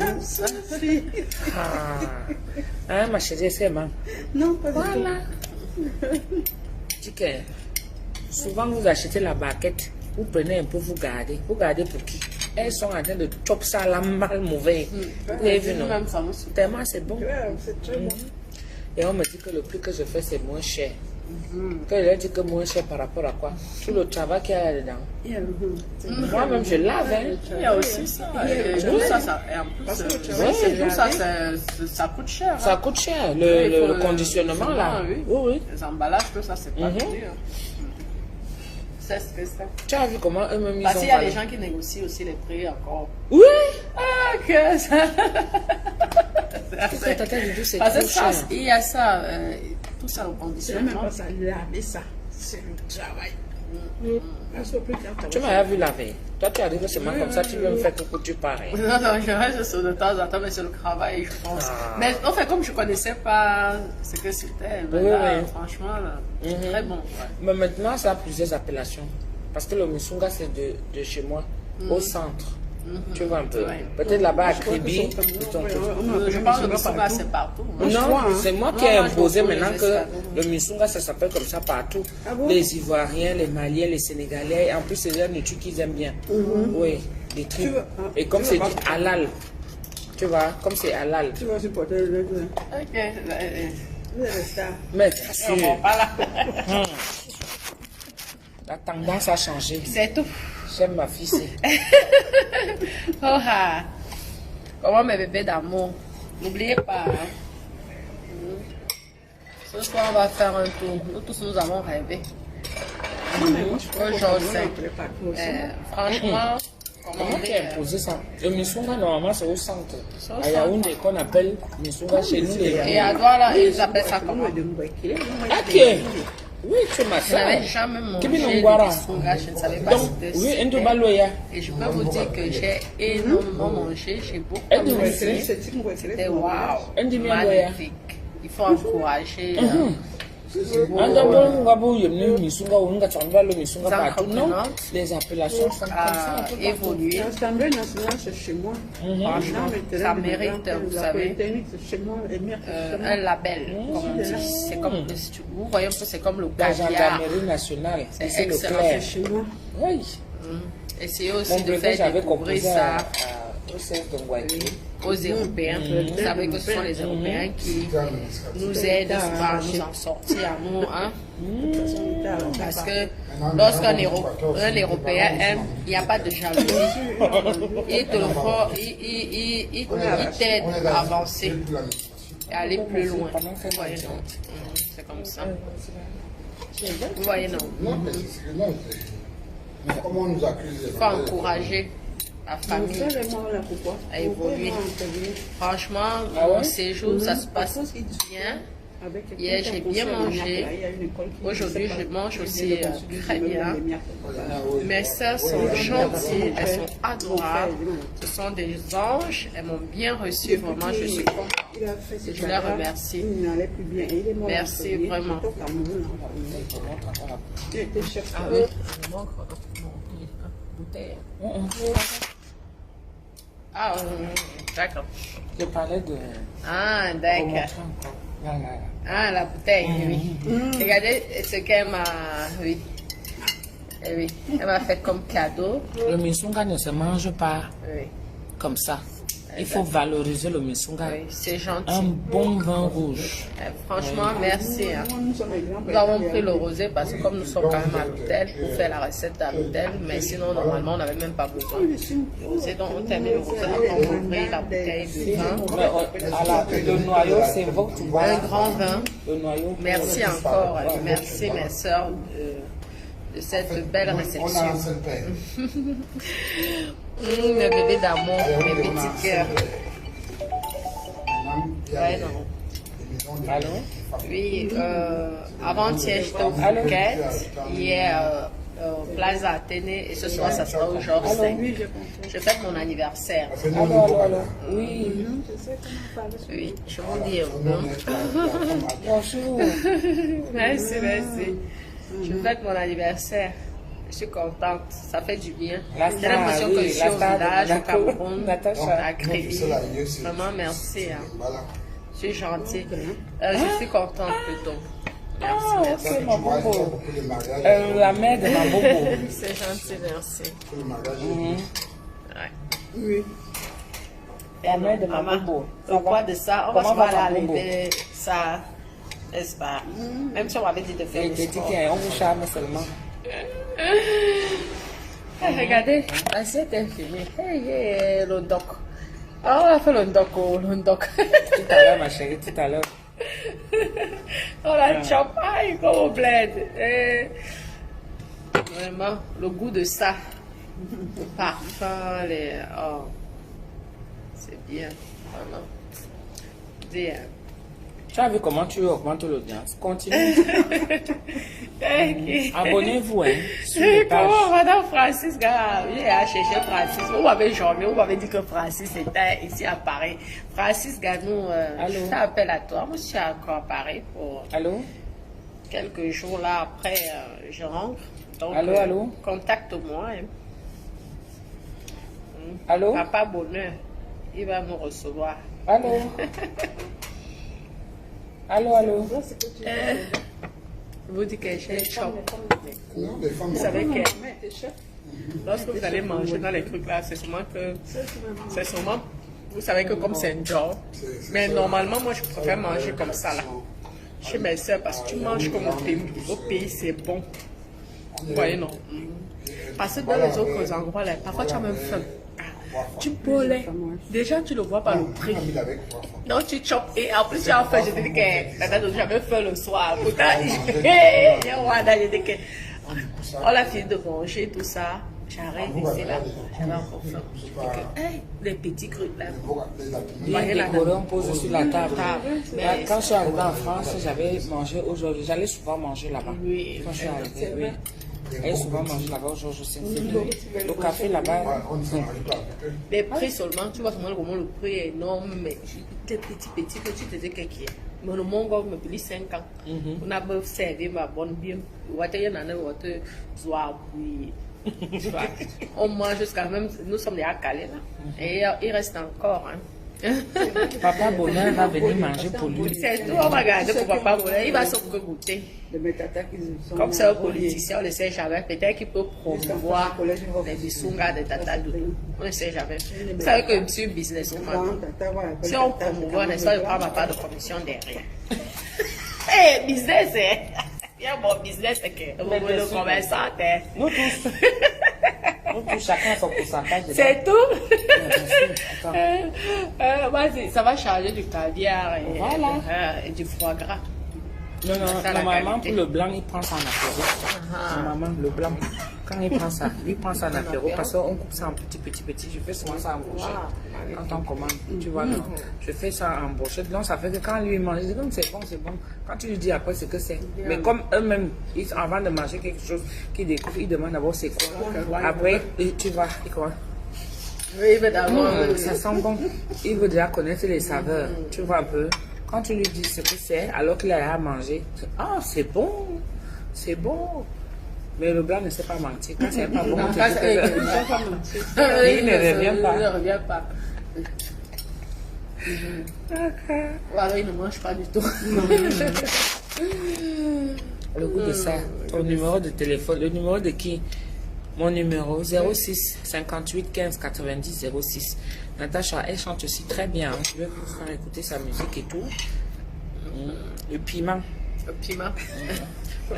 [SPEAKER 1] Hein, ma chérie, c'est man.
[SPEAKER 4] Non, pas du tout.
[SPEAKER 1] Voilà. Dis que souvent vous achetez la barquette, vous prenez un peu, vous gardez. Vous gardez pour qui? Elles sont en train de chop ça là mal mauvais. Vous avez vu, non? Tellement c'est bon.
[SPEAKER 4] C'est très bon.
[SPEAKER 1] Et on me dit que le prix que je fais c'est moins cher. Que je leur dis que moins cher par rapport à quoi? Tout le travail qu'il y a là-dedans. Moi-même je lave. Hein.
[SPEAKER 3] Il y a aussi ça. Et tout ça, et en plus, tout ça, ça coûte cher.
[SPEAKER 1] Ça coûte cher. Le conditionnement là.
[SPEAKER 3] Oui.
[SPEAKER 1] Oui.
[SPEAKER 3] Les emballages, tout ça, c'est pas dur. C'est stressant.
[SPEAKER 1] Tu as vu comment eux-mêmes ils ont
[SPEAKER 3] Parce qu'il y a des gens qui négocient aussi les prix encore.
[SPEAKER 1] Oui.
[SPEAKER 3] Ah, que ça.
[SPEAKER 1] Parce que Tata Doudou c'est
[SPEAKER 3] Parce
[SPEAKER 1] trop
[SPEAKER 3] que ça,
[SPEAKER 1] cher.
[SPEAKER 3] il y a ça, tout ça au
[SPEAKER 4] Je n'aime
[SPEAKER 3] conditionnement.
[SPEAKER 4] pas ça, laver ça. C'est le travail. Parce que plus tard,
[SPEAKER 1] Tu m'as vu la veille. Toi tu arrives seulement comme ça, tu veux me faire que tu pareil.
[SPEAKER 3] Non, je reste sur de temps en temps, mais sur le travail, je pense. Mais en fait, comme je ne connaissais pas ce que c'était, là, franchement, là, c'est très bon.
[SPEAKER 1] Mais maintenant, ça a plusieurs appellations. Parce que le Musunga, c'est de chez moi, au centre. Tu vois un peu. Peut-être là-bas à Kribi.
[SPEAKER 3] Je pense que le Musunga, c'est partout.
[SPEAKER 1] Non, c'est moi qui ai imposé maintenant que le Musunga, ça s'appelle comme ça partout. Les Ivoiriens, les Maliens, les Sénégalais. En plus, c'est la nourriture qu'ils aiment bien. Oui, des trucs. Et comme c'est dit halal. Tu vois, comme c'est halal.
[SPEAKER 4] Tu vas supporter le reste.
[SPEAKER 3] Ok.
[SPEAKER 4] Vous êtes ça.
[SPEAKER 1] Mais bien sûr.
[SPEAKER 3] Pas là.
[SPEAKER 1] La tendance a changé.
[SPEAKER 3] C'est tout.
[SPEAKER 1] J'aime ma fille.
[SPEAKER 3] Oh ah. Comment mes bébés d'amour. N'oubliez pas. Sauce soir, on va faire un tour. Nous tous, nous avons rêvé. Aujourd'hui, franchement,
[SPEAKER 1] Comment tu as imposé ça? Le Missunga, normalement, c'est au centre. À Yaoundé, qu'on appelle Missunga chez nous.
[SPEAKER 3] Et à Douala, ils appellent ça comment?
[SPEAKER 1] Ok. Oui, tu m'as
[SPEAKER 3] Je
[SPEAKER 1] ça.
[SPEAKER 3] n'avais jamais mangé
[SPEAKER 1] Kibi
[SPEAKER 3] de
[SPEAKER 1] Nongwara.
[SPEAKER 3] Missunga, je ne savais pas
[SPEAKER 1] Donc,
[SPEAKER 3] c'était
[SPEAKER 1] oui,
[SPEAKER 3] super.
[SPEAKER 1] Ndobaloya.
[SPEAKER 3] Et je peux vous dire que j'ai énormément mangé, j'ai beaucoup
[SPEAKER 1] Ndobaloya.
[SPEAKER 3] apprécié. C'était waouh, magnifique. Il faut encourager.
[SPEAKER 1] Les appellations sont comme ça.
[SPEAKER 3] À évoluer.
[SPEAKER 4] L'Assemblée nationale, c'est chez moi.
[SPEAKER 3] Franchement, ça mérite, vous savez,
[SPEAKER 4] c'est chez moi.
[SPEAKER 3] un label, comme on dit. C'est comme, vous voyez un peu, c'est comme le
[SPEAKER 1] La
[SPEAKER 3] caviar.
[SPEAKER 1] gendarmerie nationale,
[SPEAKER 3] C'est
[SPEAKER 1] c'est le
[SPEAKER 3] excellent.
[SPEAKER 1] clair.
[SPEAKER 4] Chez moi.
[SPEAKER 1] Oui.
[SPEAKER 3] Essayez
[SPEAKER 1] Mon
[SPEAKER 3] aussi de
[SPEAKER 1] brevet,
[SPEAKER 3] faire
[SPEAKER 1] j'avais
[SPEAKER 3] découvrir
[SPEAKER 1] composé
[SPEAKER 3] ça
[SPEAKER 1] au centre de Ngouaké.
[SPEAKER 3] aux Européens. Vous savez que ce sont les Européens qui nous aident souvent à nous en sortir, à nous, hein. Parce que lorsqu'un Européen aime, il n'y a pas de jalousie. Il te le faut, il t'aide à avancer et aller plus loin. Vous voyez, non? C'est comme ça. Vous voyez, non?
[SPEAKER 5] Comment on nous accuse?
[SPEAKER 3] Il faut encourager la famille à évoluer. Franchement, mon séjour, ça se passe bien. Hier, j'ai bien mangé. Aujourd'hui, je mange aussi très bien. Mes soeurs sont gentilles, elles sont adorables. Ce sont des anges. Elles m'ont bien reçu. Vraiment, je suis contente. Je les remercie. Merci, vraiment. Ah oui, bouteille. Ah, d'accord.
[SPEAKER 1] Je parlais de...
[SPEAKER 3] Ah, d'accord. Ah, la bouteille, oui. Regardez ce qu'elle m'a... Oui. Eh oui. Elle m'a fait comme cadeau.
[SPEAKER 1] Le Missunga ne se mange pas
[SPEAKER 3] Oui.
[SPEAKER 1] comme ça. Il faut valoriser le Missunga.
[SPEAKER 3] Oui, c'est gentil.
[SPEAKER 1] Un bon vin rouge.
[SPEAKER 3] Franchement, merci. Hein. Nous avons pris le rosé parce que comme nous sommes quand même à l'hôtel, pour faire la recette à l'hôtel, mais sinon, normalement, on n'avait même pas besoin du rosé. Donc, on termine le rosé après on ouvre la bouteille de vin.
[SPEAKER 1] Le noyau, c'est votre
[SPEAKER 3] Un grand vin.
[SPEAKER 1] Le noyau.
[SPEAKER 3] Merci encore. Merci, mes soeurs, de cette belle
[SPEAKER 5] On a
[SPEAKER 3] réception.
[SPEAKER 5] un seul père.
[SPEAKER 3] Mes bébés d'amour, mes petits cœurs. Ouais, non.
[SPEAKER 1] Allô?
[SPEAKER 3] Oui, avant-hier, j'étais au Phuket. Hier, Plaza Athénée. Et ce soir, ça sera au Georges 5. Je fête mon anniversaire.
[SPEAKER 1] Allô? Oui.
[SPEAKER 3] Oui, je vous dis.
[SPEAKER 1] Bonjour.
[SPEAKER 3] Merci, merci. Je fête mon anniversaire. Je suis contente. Ça fait du bien. J'ai l'impression que je suis au village, au Cameroun, à Crédit. Vraiment, merci. Hein. Je suis gentille. Je suis contente plutôt. Merci, merci.
[SPEAKER 1] C'est ma bobo. La mère de ma bobo.
[SPEAKER 3] C'est gentil, merci. Ouais.
[SPEAKER 4] Oui.
[SPEAKER 1] La mère de ma
[SPEAKER 3] Maman,
[SPEAKER 1] bobo.
[SPEAKER 3] au poids de ça, on va
[SPEAKER 1] Comment
[SPEAKER 3] se voir
[SPEAKER 1] va
[SPEAKER 3] à
[SPEAKER 1] ta bobo?
[SPEAKER 3] lever ça. N'est-ce pas? Même si on m'avait dit de faire
[SPEAKER 1] Et
[SPEAKER 3] du
[SPEAKER 1] tu dis
[SPEAKER 3] sport.
[SPEAKER 1] qu'on vous charme seulement.
[SPEAKER 3] Regardez, l'assiette est finie. Hey, le doc. Ah, on a fait le doc.
[SPEAKER 1] Tout à l'heure, ma chérie, tout à l'heure.
[SPEAKER 3] On la chope, aïe, comme au bled. Vraiment, le goût de ça. Le parfum, oh, c'est bien. Vraiment. Bien.
[SPEAKER 1] Tu as vu comment tu augmentes l'audience? Continue. Abonnez-vous, hein, sur les pages.
[SPEAKER 3] Comment Madame Francis, gars, il a cherché Francis. Vous m'avez jamais, vous m'avez dit que Francis était ici à Paris. Francis Ganou,
[SPEAKER 1] Allô?
[SPEAKER 3] je t'appelle à toi. Moi, je suis encore à Paris pour
[SPEAKER 1] Allô?
[SPEAKER 3] quelques jours là après, je rentre. Donc,
[SPEAKER 1] Allô, allô?
[SPEAKER 3] Contacte-moi. Hein.
[SPEAKER 1] Allô?
[SPEAKER 3] Papa Bonheur, il va nous recevoir.
[SPEAKER 1] Allô? Allô, allô?
[SPEAKER 3] Je vous dis que j'ai chop.
[SPEAKER 5] Non, les femmes.
[SPEAKER 3] Vous savez que lorsque vous allez manger dans les trucs là, c'est sûrement, vous savez que comme c'est un job, mais normalement moi je préfère manger comme ça là, chez mes soeurs, parce que tu manges comme au pays c'est bon. Vous voyez non? Parce que dans les autres endroits là, parfois tu as même faim. Tu peux les. Déjà, tu le vois par le prix.
[SPEAKER 5] Il avec 3 fois.
[SPEAKER 3] Non, tu chopes. Et en plus, tu as fait, je te dis que j'avais fait le soir. Pourtant, j'ai dit que. On a fini de manger tout ça. J'arrive ici là. J'avais encore faim. Les petits trucs là.
[SPEAKER 1] Bien décoré, on pose sur la table. Quand je suis arrivée en France, j'avais mangé aujourd'hui. J'allais souvent manger là-bas.
[SPEAKER 3] Oui.
[SPEAKER 1] Quand je suis arrivée, oui. J'allais souvent manger là-bas au Georges V. Le café là-bas.
[SPEAKER 5] On ne s'en arrive pas avec eux.
[SPEAKER 3] Les prix seulement, tu vois comment le prix est énorme, mais les petits, tu te dis qu'est-ce qu'il y a. Mais le Mongol me paye 5 ans. On a beau servir ma bonne bien. On mange jusqu'à même, nous sommes déjà calés là. Et il reste encore. Hein.
[SPEAKER 1] Papa Bonheur va venir manger pour lui.
[SPEAKER 3] C'est tout, on va garder pour Papa Bonheur. Il va s'occuper de goûter. Comme c'est un politicien, on ne sait jamais. Peut-être qu'il peut promouvoir les bisungas de Tata Doudou. On ne sait jamais. Vous savez que je suis businesswoman. Si on promouvoit, n'est-ce pas, je prends ma part de commission derrière. Eh, business, c'est. Bien bon business, c'est que le commerçant,
[SPEAKER 1] Nous tous. Nous tous, chacun a son pourcentage.
[SPEAKER 3] c'est tout. Vas-y, ça va charger du caviar et du foie gras.
[SPEAKER 1] Non, non,
[SPEAKER 3] Ça, la
[SPEAKER 1] normalement,
[SPEAKER 3] qualité.
[SPEAKER 1] pour le blanc, il prend ça en apéro. Normalement, le blanc, quand il prend ça en apéro parce qu'on coupe ça en petit. Je fais souvent ça en brochette. Quand on commande, tu vois, non. Je fais ça en brochette. Donc, ça fait que quand lui mange, je dis comme c'est bon. Quand tu lui dis après ce que c'est. Mais comme eux-mêmes, avant de manger quelque chose qu'ils découvrent, ils demandent d'abord c'est quoi. Après, tu vois, et quoi.
[SPEAKER 3] Oui, évidemment.
[SPEAKER 1] Ça sent bon. Il veut déjà connaître les saveurs. Tu vois un peu. Quand tu lui dis ce que c'est, alors qu'il a à manger, ah, c'est bon. Mais le blanc ne sait pas mentir. Quand c'est pas bon, on te dit que il ne revient pas.
[SPEAKER 3] Il ne revient pas. Ou alors il ne mange pas du tout.
[SPEAKER 1] Le goût de ça, ton numéro de téléphone, le numéro de qui? Mon numéro 06 58 15 90 06. Natacha, elle chante aussi très bien. Hein. Je vais vous faire écouter sa musique et tout. Le piment.
[SPEAKER 3] Le piment.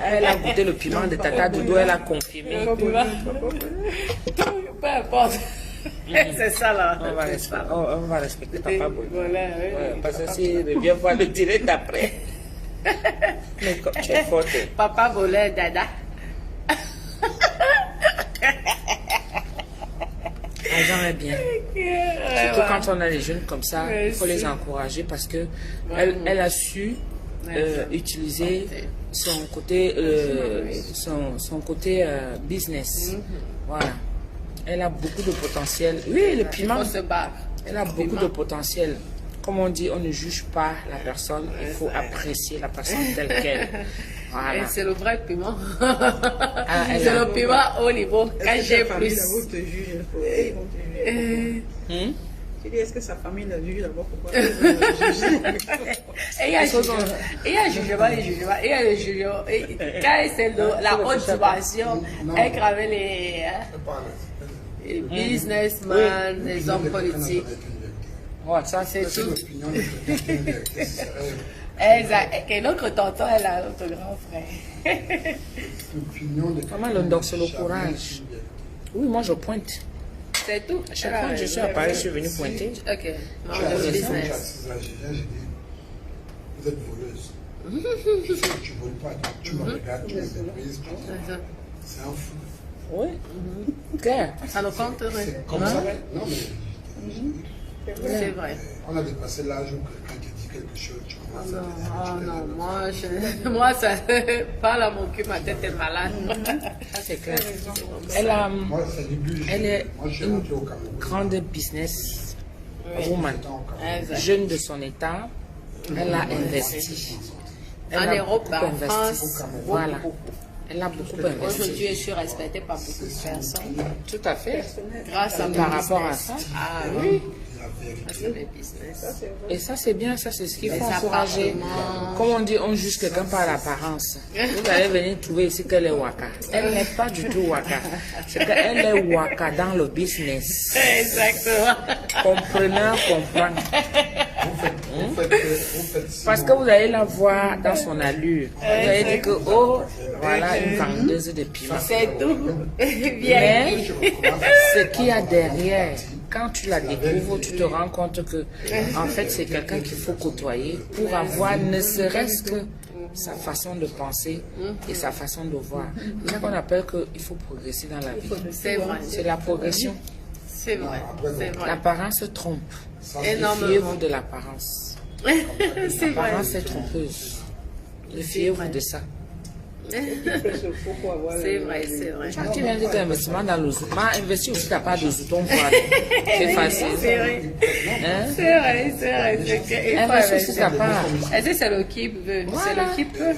[SPEAKER 1] Elle a goûté le piment de Tata Doudou, elle a confirmé.
[SPEAKER 3] Peu importe. C'est ça là.
[SPEAKER 1] On va respecter Papa Boy.
[SPEAKER 3] Voilà,
[SPEAKER 1] Ouais, parce que si il vient voir le direct après. Mais comme tu es forte.
[SPEAKER 3] Papa volait dada.
[SPEAKER 1] L'argent est bien. Surtout quand on a des jeunes comme ça, il faut les encourager parce que elle a su utiliser son côté, son côté business. Voilà. Elle a beaucoup de potentiel. Oui, le piment.
[SPEAKER 3] Il faut se battre.
[SPEAKER 1] Elle a beaucoup de potentiel. Comme on dit, on ne juge pas la personne, il faut apprécier la personne telle qu'elle. Voilà.
[SPEAKER 3] Et c'est le vrai piment.
[SPEAKER 1] elle
[SPEAKER 3] C'est
[SPEAKER 1] a-
[SPEAKER 3] le piment au niveau KG+.
[SPEAKER 4] Vous te juge. Ils vont te juger. Tu dis, est-ce que sa famille la juge d'abord? Pourquoi ils vont la juger?
[SPEAKER 3] Et il y a jugement. Il y a jugement. Il y a le jugement. Et quand c'est la haute dimension, elle gravait les businessmen, les hommes politiques.
[SPEAKER 1] Ouais, ça c'est
[SPEAKER 3] C'est tout.
[SPEAKER 5] L'opinion de quelqu'un est une vérité, c'est sérieux.
[SPEAKER 3] Exact. Et l'autre tonton, elle a notre grand frère.
[SPEAKER 5] L'opinion de
[SPEAKER 1] Maman, le donc c'est le courage. Oui, moi je pointe.
[SPEAKER 3] C'est tout.
[SPEAKER 1] À chaque fois que je suis à Paris, je suis venu pointer.
[SPEAKER 3] Ok. Non,
[SPEAKER 5] Je suis
[SPEAKER 3] le
[SPEAKER 5] à
[SPEAKER 3] business.
[SPEAKER 5] 6 ans, j'ai dit, vous êtes voleuse. Tu ne voles pas, tu me regardes, tu me méprises. C'est un fou.
[SPEAKER 1] Oui. Claire.
[SPEAKER 3] Ça nous compte, oui.
[SPEAKER 5] C'est comme ça. Non, mais
[SPEAKER 3] C'est vrai.
[SPEAKER 5] on a dépassé l'âge où quelqu'un te dit quelque chose, tu commences à te dire.
[SPEAKER 3] Oh non, moi, ça parle à mon cul, ma tête est malade.
[SPEAKER 1] Ça c'est clair. Elle a,
[SPEAKER 5] Moi, c'est le début.
[SPEAKER 1] elle est
[SPEAKER 5] Moi, je suis
[SPEAKER 1] une
[SPEAKER 5] rentré au Cameroun.
[SPEAKER 1] grande business woman.
[SPEAKER 5] J'étais au Cameroun.
[SPEAKER 3] Exact.
[SPEAKER 1] Jeune de son état, elle a investi. Elle
[SPEAKER 3] En
[SPEAKER 1] a
[SPEAKER 3] Europe,
[SPEAKER 1] beaucoup
[SPEAKER 3] en
[SPEAKER 1] investi.
[SPEAKER 3] France,
[SPEAKER 1] Voilà.
[SPEAKER 3] beaucoup.
[SPEAKER 1] Elle a beaucoup investi.
[SPEAKER 3] Aujourd'hui, je suis respectée par beaucoup de personnes
[SPEAKER 1] Tout à fait.
[SPEAKER 3] grâce à mon
[SPEAKER 1] Par rapport à
[SPEAKER 3] business.
[SPEAKER 1] ça.
[SPEAKER 3] Ah oui,
[SPEAKER 5] La vérité.
[SPEAKER 3] grâce à mes business.
[SPEAKER 1] Et ça, c'est bien, ça, c'est ce qu'il
[SPEAKER 3] Les
[SPEAKER 1] faut encourager.
[SPEAKER 3] appartements.
[SPEAKER 1] Comme on dit, on juge quelqu'un par l'apparence. Vous allez venir trouver ici qu'elle est waka. Elle n'est pas du tout waka. C'est qu'elle est waka dans le business.
[SPEAKER 3] Exactement.
[SPEAKER 1] Compreneur comprend. Parce que vous allez la voir dans son allure. Vous allez dire que, oh, voilà une vendeuse de piments.
[SPEAKER 3] C'est tout.
[SPEAKER 1] Mais ce qu'il y a derrière, quand tu la découvres, tu te rends compte que, en fait, c'est quelqu'un qu'il faut côtoyer pour avoir ne serait-ce que sa façon de penser et sa façon de voir. C'est ça qu'on appelle qu'il faut progresser dans la vie.
[SPEAKER 3] C'est vrai.
[SPEAKER 1] C'est la progression.
[SPEAKER 3] C'est vrai. C'est vrai.
[SPEAKER 1] L'apparence trompe.
[SPEAKER 3] Énormément.
[SPEAKER 1] Fiez-vous de l'apparence.
[SPEAKER 3] C'est vrai.
[SPEAKER 1] L'apparence est trompeuse. Fiez-vous de ça.
[SPEAKER 3] C'est vrai, c'est vrai.
[SPEAKER 1] Tu viens de dire investissement dans le zoo. Investir aussi ta part de zouton pour aller. C'est facile.
[SPEAKER 3] C'est vrai.
[SPEAKER 1] Hein?
[SPEAKER 3] C'est vrai, c'est vrai.
[SPEAKER 1] Investir aussi ta part.
[SPEAKER 3] Est-ce que c'est le qui veut? C'est le qui peut.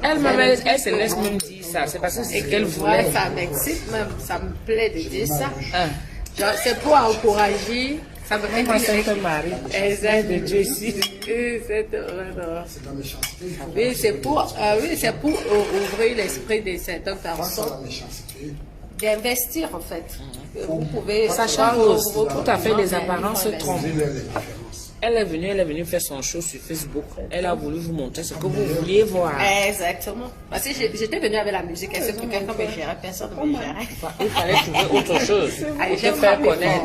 [SPEAKER 1] Elle-même, elle se laisse même dire ça. C'est parce que c'est ce qu'elle voulait.
[SPEAKER 3] Ouais, ça m'excite même. Ça me plaît de dire ça.
[SPEAKER 1] Hein?
[SPEAKER 3] Genre, c'est pour encourager. Ça me fait
[SPEAKER 1] Moi, c'est un mari.
[SPEAKER 3] Exact.
[SPEAKER 1] De Dieu ici.
[SPEAKER 3] Oui, c'est oui, c'est pour ouvrir l'esprit de certaines personnes. D'investir en fait. Vous pouvez.
[SPEAKER 1] Sacha Rose, tout à fait, les apparences trompent. Elle est venue faire son show sur Facebook. Elle a voulu vous montrer ce que vous vouliez voir.
[SPEAKER 3] Exactement. Parce que j'étais venue avec la musique. Elle sait que quelqu'un me gérait, personne ne me gérait.
[SPEAKER 1] Il fallait trouver autre chose pour te faire connaître.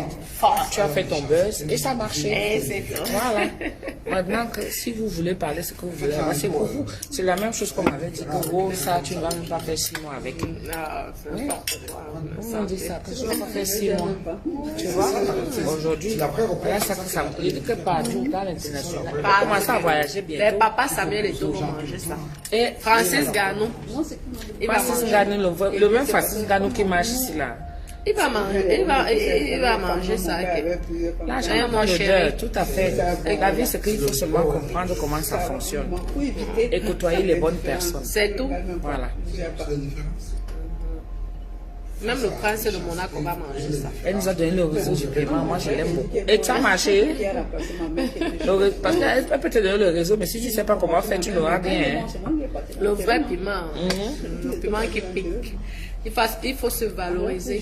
[SPEAKER 1] Tu as fait ton buzz et ça marchait. Voilà. Maintenant, si vous voulez parler ce que vous voulez, c'est pour vous. C'est la même chose qu'on m'avait dit que oh, ça, tu ne vas même pas faire 6 mois avec. Oui. On dit ça, que je ne vais pas faire 6 mois. Tu vois, aujourd'hui, voilà ça que ça me dit que partout dans l'international. Commence à voyager bientôt.
[SPEAKER 3] Les papas Samuel et tout vont manger ça.
[SPEAKER 1] Et
[SPEAKER 3] Francis Gano.
[SPEAKER 1] Francis Gano, le même Francis Gano qui marche ici là.
[SPEAKER 3] Il va manger, il va manger ça.
[SPEAKER 1] Là, j'ai mon chéri. Tout à fait. La vie, c'est qu'il faut seulement comprendre comment ça fonctionne. Et côtoyer les bonnes personnes.
[SPEAKER 3] C'est tout.
[SPEAKER 1] Voilà.
[SPEAKER 3] Même le prince de Monaco va manger ça.
[SPEAKER 1] Elle nous a donné le réseau du paiement. Moi, je l'aime beaucoup. Et ça a marché. Parce qu'elle peut te donner le réseau, mais si tu ne sais pas comment faire, tu n'auras rien.
[SPEAKER 3] Le vrai piment. Le piment qui pique. Il faut se valoriser.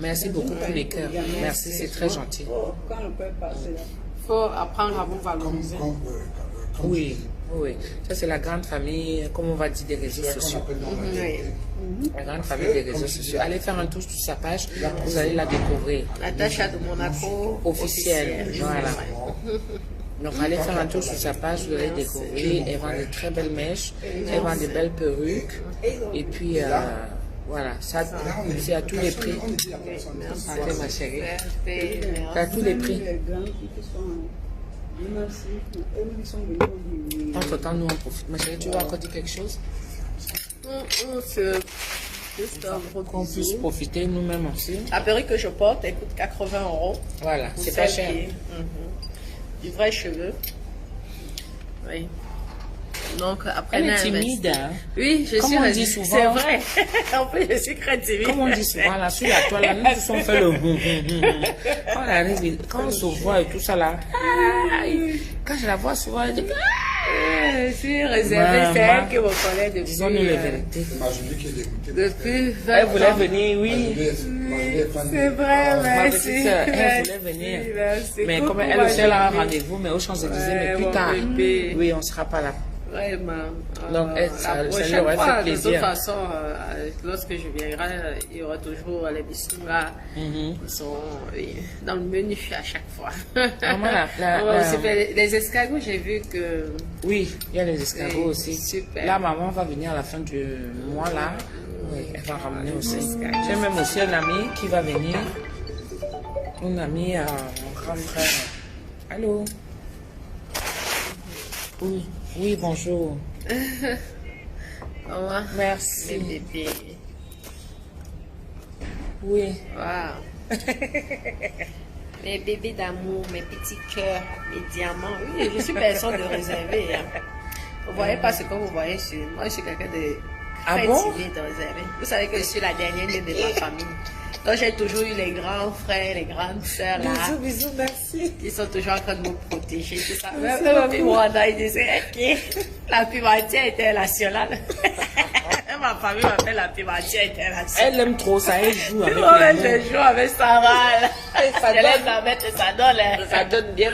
[SPEAKER 1] Merci beaucoup pour les cœurs. Merci, c'est très gentil.
[SPEAKER 3] Il faut apprendre à vous valoriser.
[SPEAKER 1] Oui, oui. Ça, c'est la grande famille, comme on va dire, des réseaux sociaux.
[SPEAKER 3] Oui.
[SPEAKER 1] La grande famille des réseaux sociaux. Allez faire un tour sur sa page, vous allez la découvrir.
[SPEAKER 3] Natacha de Monaco.
[SPEAKER 1] Officielle. Voilà. Donc, allez faire un tour sur sa page, vous allez découvrir. Elle vend de très belles mèches, elle vend de belles perruques. Et puis, voilà, ça, c'est à tous les prix. Allez, ma chérie. C'est à tous les prix. Entre temps, nous on profite. Ma chérie, tu vas encore dire quelque chose?
[SPEAKER 3] Juste un gros
[SPEAKER 1] Qu'on
[SPEAKER 3] bisou.
[SPEAKER 1] puisse profiter nous-mêmes aussi.
[SPEAKER 3] La perruque que je porte, elle coûte 80 €.
[SPEAKER 1] Voilà,
[SPEAKER 3] Pour
[SPEAKER 1] c'est pas
[SPEAKER 3] celle
[SPEAKER 1] cher.
[SPEAKER 3] Du vrai cheveu. Oui. Donc après
[SPEAKER 1] Elle est
[SPEAKER 3] là,
[SPEAKER 1] timide. Hein?
[SPEAKER 3] Oui, je
[SPEAKER 1] Comme
[SPEAKER 3] suis
[SPEAKER 1] on dit
[SPEAKER 3] restée-
[SPEAKER 1] souvent.
[SPEAKER 3] C'est vrai. En plus, je suis très timide.
[SPEAKER 1] Comme on dit souvent, là, sur la toile, là, nous tous on fait le Quand on arrive, quand on se voit et tout ça là, aïe, quand je la vois souvent, je dis
[SPEAKER 3] Je suis réservée, c'est elle qui me connaît depuis.
[SPEAKER 1] disons-nous les vérités.
[SPEAKER 5] Imaginez qu'elle écoutait.
[SPEAKER 3] Depuis 20
[SPEAKER 1] Elle voulait
[SPEAKER 3] ans.
[SPEAKER 1] venir, oui.
[SPEAKER 3] C'est vrai,
[SPEAKER 1] Ma
[SPEAKER 3] merci.
[SPEAKER 1] petite sœur, elle
[SPEAKER 3] Merci,
[SPEAKER 1] voulait venir.
[SPEAKER 3] merci.
[SPEAKER 1] Mais
[SPEAKER 3] Coucou,
[SPEAKER 1] comme elle
[SPEAKER 3] ma
[SPEAKER 1] aussi, elle a un
[SPEAKER 3] chérie.
[SPEAKER 1] rendez-vous, mais aux Champs-Élysées, mais plus
[SPEAKER 3] mon
[SPEAKER 1] tard.
[SPEAKER 3] bébé.
[SPEAKER 1] Oui, on ne sera pas là.
[SPEAKER 3] Vraiment.
[SPEAKER 1] Donc, ça
[SPEAKER 3] la
[SPEAKER 1] lui
[SPEAKER 3] prochaine
[SPEAKER 1] aurait fait
[SPEAKER 3] fois, de
[SPEAKER 1] plaisir.
[SPEAKER 3] toute façon, lorsque je viendrai, il y aura toujours les bisougas qui sont dans le menu à chaque fois.
[SPEAKER 1] Vraiment,
[SPEAKER 3] On va aussi faire les escargots, j'ai vu que...
[SPEAKER 1] Oui, il y a les escargots
[SPEAKER 3] Oui,
[SPEAKER 1] aussi.
[SPEAKER 3] super.
[SPEAKER 1] Là, maman va venir à la fin du mois là. Oui, elle va ramener aussi. J'ai même aussi un ami qui va venir. Un ami à mon grand frère. Allô? Oui, oui, bonjour.
[SPEAKER 3] Comment?
[SPEAKER 1] Merci.
[SPEAKER 3] Mes bébés.
[SPEAKER 1] Oui.
[SPEAKER 3] Waouh. Mes bébés d'amour, mes petits cœurs, mes diamants. Oui, je suis personne de réservée. Hein. Vous ne voyez pas ce que vous voyez sur moi. Je suis quelqu'un de
[SPEAKER 1] Ah
[SPEAKER 3] très
[SPEAKER 1] bon?
[SPEAKER 3] timide, réservé. Vous savez que je suis la dernière de ma famille. Donc j'ai toujours eu les grands frères, les grandes sœurs là.
[SPEAKER 1] Bisous, merci.
[SPEAKER 3] Ils sont toujours en train de me protéger, tout ça. Même Rwanda, ils disaient, ok, la pimentière internationale. Ma famille m'appelle la pimentière internationale.
[SPEAKER 1] Elle aime trop ça, elle joue avec
[SPEAKER 3] Ouais,
[SPEAKER 1] les mots.
[SPEAKER 3] je joue avec Sarah.
[SPEAKER 1] Ça
[SPEAKER 3] Je
[SPEAKER 1] donne-
[SPEAKER 3] laisse la mettre, ça donne.
[SPEAKER 1] Ça donne bien.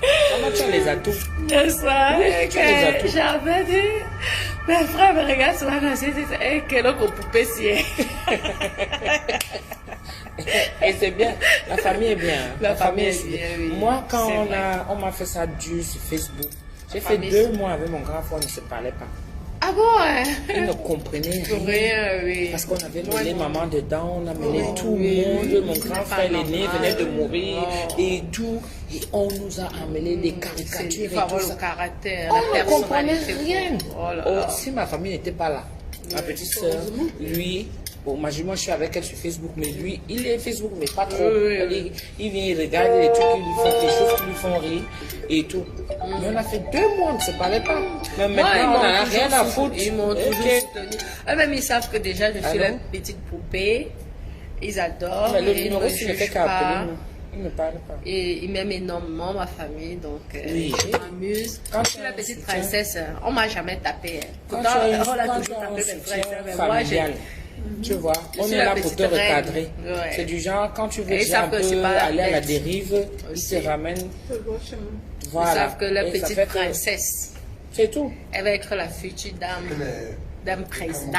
[SPEAKER 1] Maman, tu as les atouts.
[SPEAKER 3] Le soir,
[SPEAKER 1] tu as les atouts.
[SPEAKER 3] j'avais dit, mes frères me regardent souvent comme si c'était quel autre poupée si.
[SPEAKER 1] Et c'est bien, la famille est bien.
[SPEAKER 3] La famille est
[SPEAKER 1] bien.
[SPEAKER 3] bien, oui.
[SPEAKER 1] Moi, quand
[SPEAKER 3] C'est vrai.
[SPEAKER 1] on m'a fait ça dur sur Facebook, j'ai fait
[SPEAKER 3] famille,
[SPEAKER 1] 2 mois avec mon grand frère, on ne se parlait pas.
[SPEAKER 3] Ah bon, hein?
[SPEAKER 1] Il ne comprenait rien.
[SPEAKER 3] Rien, oui.
[SPEAKER 1] Parce qu'on avait mêlé
[SPEAKER 3] Ouais.
[SPEAKER 1] maman dedans, on a mêlé
[SPEAKER 3] Oh,
[SPEAKER 1] tout
[SPEAKER 3] oui.
[SPEAKER 1] le monde. Mon grand
[SPEAKER 3] C'est
[SPEAKER 1] frère
[SPEAKER 3] pas
[SPEAKER 1] l'aîné
[SPEAKER 3] normal.
[SPEAKER 1] venait de mourir
[SPEAKER 3] Oh.
[SPEAKER 1] et tout. Et on nous a emmêlé des caricatures
[SPEAKER 3] Il
[SPEAKER 1] et
[SPEAKER 3] faut avoir
[SPEAKER 1] tout
[SPEAKER 3] le
[SPEAKER 1] ça.
[SPEAKER 3] caractère,
[SPEAKER 1] On
[SPEAKER 3] la
[SPEAKER 1] ne comprenait
[SPEAKER 3] personnalité.
[SPEAKER 1] rien.
[SPEAKER 3] Oh là
[SPEAKER 1] Oh,
[SPEAKER 3] là.
[SPEAKER 1] si ma famille n'était pas là, ma petite soeur, lui, bon, moi je suis avec elle sur Facebook, mais lui, il est Facebook, mais pas trop.
[SPEAKER 3] Oui, oui.
[SPEAKER 1] Il vient, il regarde les trucs qui lui font, les choses qui lui font rire et tout. Mais on a fait 2 mois, on ne se parlait pas. Mais
[SPEAKER 3] Moi,
[SPEAKER 1] maintenant, on
[SPEAKER 3] ils
[SPEAKER 1] n'en a
[SPEAKER 3] m'ont
[SPEAKER 1] rien à
[SPEAKER 3] toujours
[SPEAKER 1] foutre.
[SPEAKER 3] soutenu, ils m'ont toujours
[SPEAKER 1] Ok.
[SPEAKER 3] soutenu. Eux-mêmes, ils savent que déjà, je suis
[SPEAKER 1] Ah
[SPEAKER 3] la
[SPEAKER 1] non?
[SPEAKER 3] petite poupée. Ils adorent.
[SPEAKER 1] Mais le
[SPEAKER 3] et ils
[SPEAKER 1] numéro,
[SPEAKER 3] ne
[SPEAKER 1] s'il ne fait
[SPEAKER 3] jugent
[SPEAKER 1] qu'à
[SPEAKER 3] pas.
[SPEAKER 1] appeler nous, il ne parle pas.
[SPEAKER 3] Et ils m'aiment énormément, ma famille, donc
[SPEAKER 1] Oui.
[SPEAKER 3] je m'amuse.
[SPEAKER 1] Quand
[SPEAKER 3] Je suis la
[SPEAKER 1] tu as un
[SPEAKER 3] petite
[SPEAKER 1] soutien-
[SPEAKER 3] princesse, on m'a jamais tapé.
[SPEAKER 1] Quand
[SPEAKER 3] Pourtant,
[SPEAKER 1] tu as une-
[SPEAKER 3] on a
[SPEAKER 1] quand tu
[SPEAKER 3] toujours
[SPEAKER 1] as un
[SPEAKER 3] tapé mes
[SPEAKER 1] soutien
[SPEAKER 3] frères et sœurs, mais moi, j'ai...
[SPEAKER 1] familial, tu vois, on
[SPEAKER 3] suis
[SPEAKER 1] est
[SPEAKER 3] la
[SPEAKER 1] là pour te
[SPEAKER 3] petite reine.
[SPEAKER 1] recadrer.
[SPEAKER 3] Ouais.
[SPEAKER 1] C'est du genre, quand tu veux
[SPEAKER 3] Et ils
[SPEAKER 1] déjà un
[SPEAKER 3] savent que
[SPEAKER 1] peu
[SPEAKER 3] c'est pas
[SPEAKER 1] aller à la
[SPEAKER 3] bête.
[SPEAKER 1] dérive, ils
[SPEAKER 3] Aussi.
[SPEAKER 1] te ramènent.
[SPEAKER 3] Ils
[SPEAKER 1] Voilà.
[SPEAKER 3] savent que la
[SPEAKER 1] Et ça
[SPEAKER 3] petite
[SPEAKER 1] fait que-
[SPEAKER 3] princesse,
[SPEAKER 1] C'est tout.
[SPEAKER 3] elle va être la future dame président.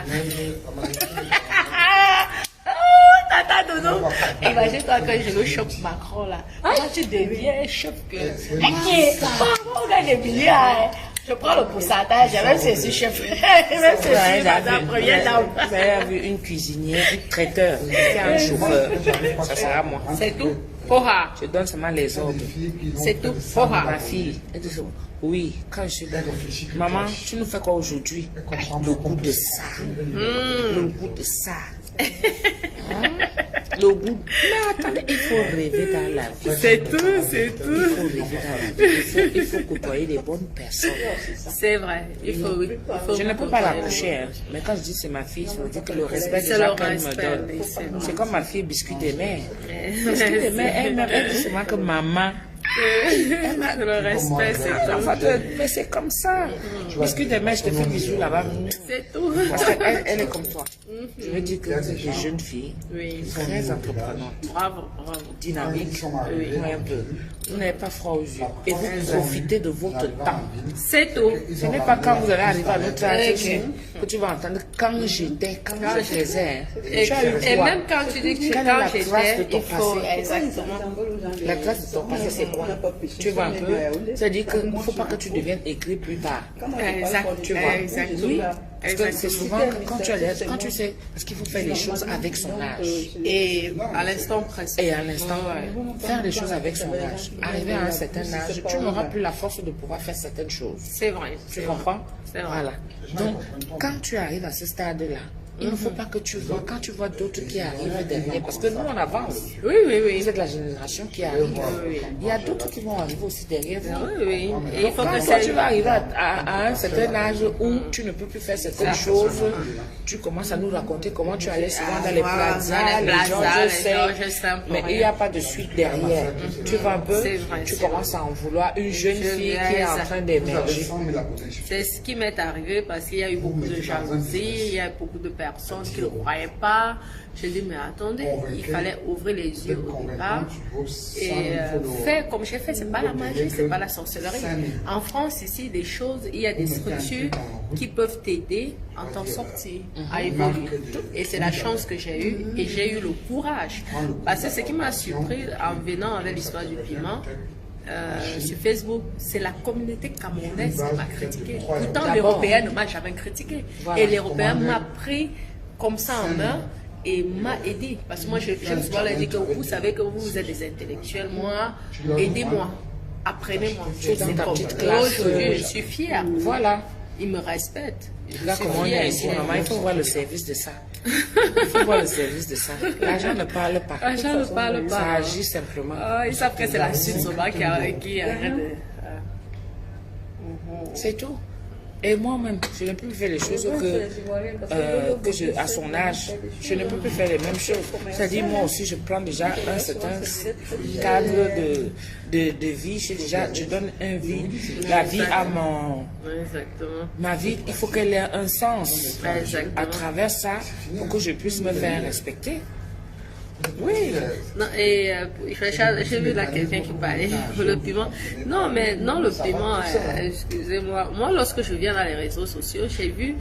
[SPEAKER 3] Tata Dodo, imagine-toi que je le chope Macron là. Quand tu deviens chope que. On gagne des milliards. Je prends le pourcentage, même si je suis chef. Même si je suis madame première dame.
[SPEAKER 1] Vous avez vu une cuisinière, un traiteur, un chauffeur. Ça sera moi.
[SPEAKER 3] C'est tout. Poha.
[SPEAKER 1] Je donne seulement les ordres.
[SPEAKER 3] C'est tout.
[SPEAKER 1] Ma
[SPEAKER 3] Poha.
[SPEAKER 1] fille, elle dit, oui, quand je suis là, maman, tu nous fais quoi aujourd'hui? Le goût de ça. Le goût de ça. Hein? Le goût. Mais attendez, il faut rêver dans la vie.
[SPEAKER 3] C'est tout, c'est
[SPEAKER 1] Il
[SPEAKER 3] tout.
[SPEAKER 1] faut rêver dans la vie. Il faut côtoyer les bonnes personnes.
[SPEAKER 3] C'est vrai. Il faut.
[SPEAKER 1] Je ne peux pas la coucher, hein. Mais quand je dis c'est ma fille, ça veut dire que le respect
[SPEAKER 3] C'est
[SPEAKER 1] déjà
[SPEAKER 3] le
[SPEAKER 1] qu'elle me
[SPEAKER 3] respect,
[SPEAKER 1] donne.
[SPEAKER 3] oui, c'est vrai.
[SPEAKER 1] C'est comme ma fille Biscuit des mères. Biscuit des mères, elle dit souvent que maman.
[SPEAKER 3] Le respect, c'est
[SPEAKER 1] Enfin,
[SPEAKER 3] tout.
[SPEAKER 1] mais c'est comme ça. Biscuit des mères, je te fais des bisous là-bas.
[SPEAKER 3] C'est tout.
[SPEAKER 1] Parce qu'elle elle est comme toi. Je veux dire que vous êtes des jeunes filles,
[SPEAKER 3] Oui.
[SPEAKER 1] très entreprenantes,
[SPEAKER 3] Bravo, bravo.
[SPEAKER 1] dynamiques, oui, un peu. Vous n'avez pas froid aux yeux. Et vous profitez de votre temps.
[SPEAKER 3] C'est tout.
[SPEAKER 1] Ce n'est pas quand vous allez arriver à notre âge que tu vas entendre quand j'étais, quand je faisais.
[SPEAKER 3] Et,
[SPEAKER 1] Tu as eu
[SPEAKER 3] et
[SPEAKER 1] quoi?
[SPEAKER 3] même quand tu dis que
[SPEAKER 1] Quelle est
[SPEAKER 3] quand
[SPEAKER 1] la trace de
[SPEAKER 3] j'étais,
[SPEAKER 1] ton
[SPEAKER 3] il faut
[SPEAKER 1] passé?
[SPEAKER 3] exactement.
[SPEAKER 1] La trace de ton passé, c'est quoi? Tu vois un peu? C'est-à-dire qu'il ne faut pas que tu deviennes aigri plus tard. Tu vois?
[SPEAKER 3] Exactement.
[SPEAKER 1] Oui. Parce que c'est
[SPEAKER 3] Exactement.
[SPEAKER 1] souvent quand tu sais, parce qu'il faut faire les choses avec son âge.
[SPEAKER 3] Et à l'instant précis.
[SPEAKER 1] Et à l'instant, faire les choses avec son âge. Arriver à un certain âge, tu n'auras plus la force de pouvoir faire certaines choses.
[SPEAKER 3] C'est vrai.
[SPEAKER 1] Tu comprends?
[SPEAKER 3] C'est vrai.
[SPEAKER 1] Voilà. Donc, quand tu arrives à ce stade-là, il ne faut pas que tu vois, quand tu vois d'autres qui arrivent derrière, parce que nous, on avance.
[SPEAKER 3] Oui, oui, oui.
[SPEAKER 1] Vous êtes la génération qui arrive. Il y a d'autres qui vont arriver aussi derrière.
[SPEAKER 3] Oui, oui. Et il faut
[SPEAKER 1] Quand
[SPEAKER 3] que
[SPEAKER 1] toi,
[SPEAKER 3] ça.
[SPEAKER 1] tu vas arriver à un certain âge où tu ne peux plus faire certaines choses, tu commences à nous raconter comment tu allais souvent dans les plazas, les gens, je sais, mais il n'y a pas de suite derrière. Tu vas un peu,
[SPEAKER 3] C'est vrai,
[SPEAKER 1] tu
[SPEAKER 3] c'est
[SPEAKER 1] commences à en vouloir une jeune fille qui est en train d'émerger.
[SPEAKER 3] C'est ce qui m'est arrivé parce qu'il y a eu beaucoup de jalousie, il y a beaucoup de personnes qui ne croyaient pas. J'ai dit, mais attendez, il fallait ouvrir les yeux au départ et faire comme j'ai fait. C'est pas la magie, c'est pas la sorcellerie. En France, ici, des choses, il y a des structures qui peuvent t'aider à t'en sortir, à évoluer. Et c'est la chance que j'ai eue et j'ai eu le courage. Parce que ce qui m'a surpris en venant avec l'histoire du piment, sur Facebook, c'est la communauté camerounaise qui m'a critiqué. Pourtant, l'Européen ne m'a jamais critiqué.
[SPEAKER 1] Voilà.
[SPEAKER 3] Et l'Européen m'a pris comme ça en main et m'a aidé. Parce que moi, j'aime souvent leur dire que vous savez que vous êtes des intellectuels. Moi, aidez-moi. Apprenez-moi.
[SPEAKER 1] Tu es dans
[SPEAKER 3] C'est
[SPEAKER 1] ta
[SPEAKER 3] comme-
[SPEAKER 1] petite classe.
[SPEAKER 3] Aujourd'hui, je suis fière.
[SPEAKER 1] Voilà.
[SPEAKER 3] Ils me respectent. Je
[SPEAKER 1] Là,
[SPEAKER 3] suis
[SPEAKER 1] comment on
[SPEAKER 3] fière.
[SPEAKER 1] est ici, maman, il faut voir le service de ça. Il faut voir le service de ça. L'argent ne parle pas.
[SPEAKER 3] L'argent ne parle pas.
[SPEAKER 1] Ça agit simplement.
[SPEAKER 3] Ah, ils savent que c'est la suite Soba qui arrête de...
[SPEAKER 1] C'est tout. Et moi-même, je ne peux plus faire les choses à son âge. Je ne peux plus faire les mêmes choses. C'est-à-dire, moi aussi, je prends déjà un certain cadre de vie. Je donne la vie à
[SPEAKER 3] Exactement.
[SPEAKER 1] ma vie. Il faut qu'elle ait un sens.
[SPEAKER 3] Exactement.
[SPEAKER 1] À travers ça, pour que je puisse me faire respecter. Oui.
[SPEAKER 2] Non, et j'ai vu là quelqu'un qui parlait pour le piment. Non, mais non, le piment, excusez-moi. Moi, lorsque je viens dans les réseaux sociaux, j'ai vu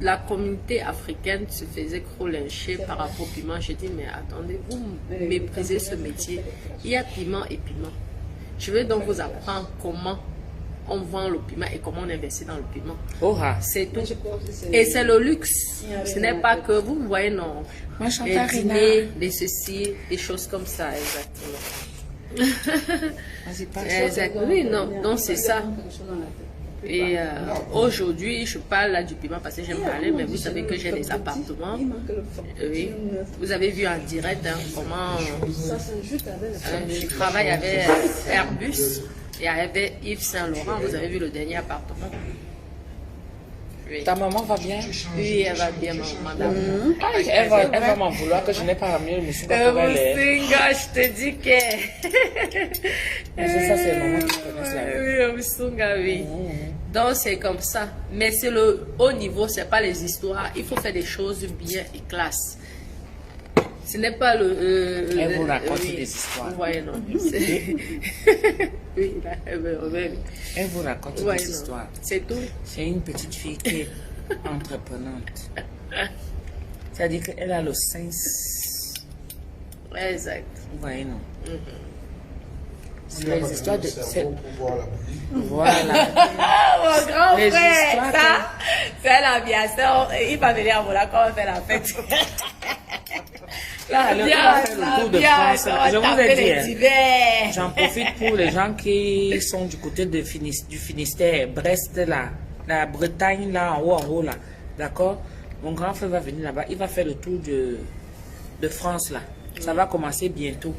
[SPEAKER 2] la communauté africaine se faisait trop lyncher par rapport au piment. J'ai dit, mais attendez, vous méprisez ce métier. Il y a piment et piment. Je vais donc vous apprendre comment on vend le piment et comment on investit dans le piment.
[SPEAKER 1] Oh, ah.
[SPEAKER 2] C'est tout. Et c'est le luxe. Ce n'est pas que vous voyez, non.
[SPEAKER 1] Moi,
[SPEAKER 2] Les dîners, les ceci, des choses comme ça, exactement.
[SPEAKER 1] Vas-y, pas
[SPEAKER 2] Exactement. Oui, non, donc c'est ça. Et aujourd'hui, je parle là du piment parce que j'aime parler, mais vous savez que j'ai des appartements. Oui. Vous avez vu en direct comment je travaille avec Airbus et avec Yves Saint-Laurent. Vous avez vu le dernier appartement. Oui.
[SPEAKER 1] Ta maman va bien?
[SPEAKER 2] Oui, elle va bien, madame.
[SPEAKER 1] Elle va m'en vouloir que je n'ai pas ramené le monsieur pour elle.
[SPEAKER 2] Je te dis que...
[SPEAKER 1] C'est ça, c'est le moment que tu connais la vie.
[SPEAKER 2] Oui, Musunga, oui. Donc c'est comme ça. Mais c'est le haut niveau, c'est pas les histoires. Il faut faire des choses bien et classe. Ce n'est pas le...
[SPEAKER 1] Elle vous raconte
[SPEAKER 2] oui.
[SPEAKER 1] des histoires.
[SPEAKER 2] Vous voyez, non. Oui, là,
[SPEAKER 1] Elle vous raconte
[SPEAKER 2] ouais,
[SPEAKER 1] des
[SPEAKER 2] non.
[SPEAKER 1] histoires.
[SPEAKER 2] C'est tout.
[SPEAKER 1] C'est une petite fille qui est entreprenante. C'est-à-dire qu'elle a le sens.
[SPEAKER 2] Exact.
[SPEAKER 1] Vous voyez, non?
[SPEAKER 5] C'est
[SPEAKER 1] Les histoires de... c'est-
[SPEAKER 5] pouvoir la bouillie.
[SPEAKER 1] Voilà.
[SPEAKER 2] Mon grand
[SPEAKER 1] Les
[SPEAKER 2] frère,
[SPEAKER 1] histoires
[SPEAKER 2] ça, c'est l'aviation. Il va venir à Monaco, on va faire la fête.
[SPEAKER 1] Là, elle va faire le tour de France. Je vous ai dit, hein, j'en profite pour les gens qui sont du côté de du Finistère, Brest, là, la Bretagne, là, en haut, là. D'accord? Mon grand frère va venir là-bas. Il va faire le tour de France, là. Ça va commencer bientôt.